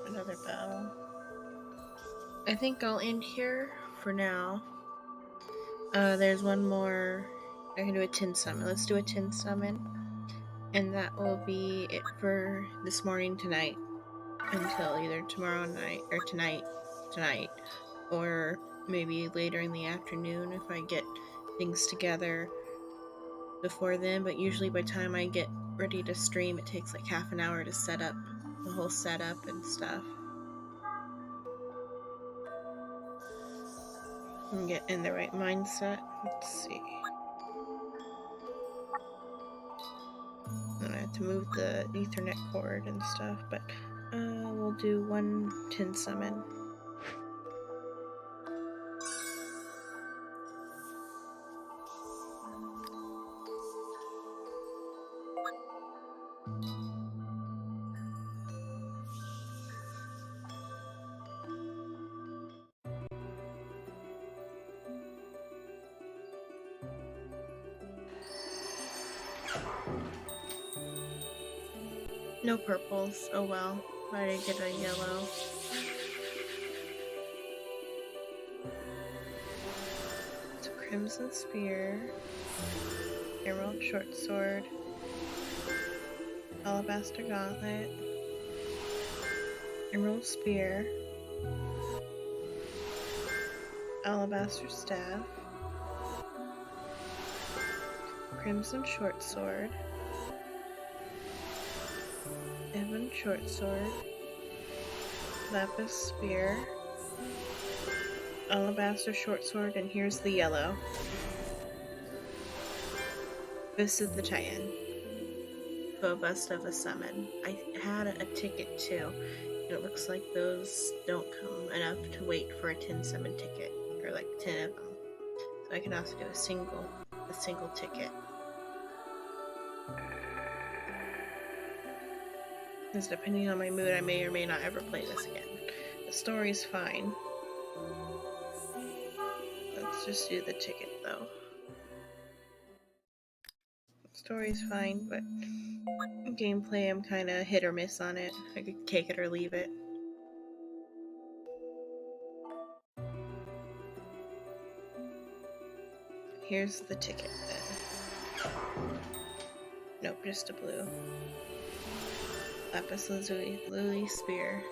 Another battle. I think I'll end here for now. There's one more. I can do a 10 summon. Let's do a 10 summon. And that will be it for this morning tonight. Until either tomorrow night or tonight, or maybe later in the afternoon if I get things together before then. But usually by the time I get ready to stream, it takes like half an hour to set up the whole setup and stuff. And get in the right mindset. Let's see. I have to move the Ethernet cord and stuff, but we'll do 110 summon. No purples. Oh well. Why did I get a yellow? It's a crimson spear, emerald short sword, alabaster gauntlet, emerald spear, alabaster staff, crimson short sword, ebon short sword, lapis spear, alabaster short sword, and here's the yellow. This is the tie-in to a bust of a summon. I had a ticket too. It looks like those don't come enough to wait for a 10 summon ticket, or like 10 of them. So I can also do a single ticket. Because depending on my mood, I may or may not ever play this again. The story's fine. Let's just do the ticket though. The story's fine, but gameplay I'm kinda hit or miss on it. I could take it or leave it. Here's the ticket then. Nope, just a blue. Lapis Lazuli spear.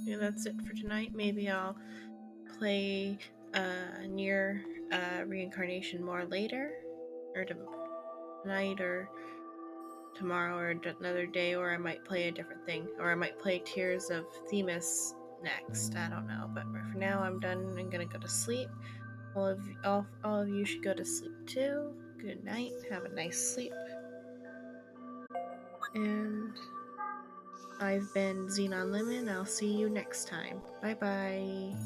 Yeah, that's it for tonight. Maybe I'll play NieR Reincarnation more later, or tonight, or tomorrow, or another day, or I might play a different thing, or I might play Tears of Themis next. I don't know, but for now I'm done. I'm gonna go to sleep. All of you should go to sleep too. Good night. Have a nice sleep. And I've been Xenon Lemon. I'll see you next time. Bye bye.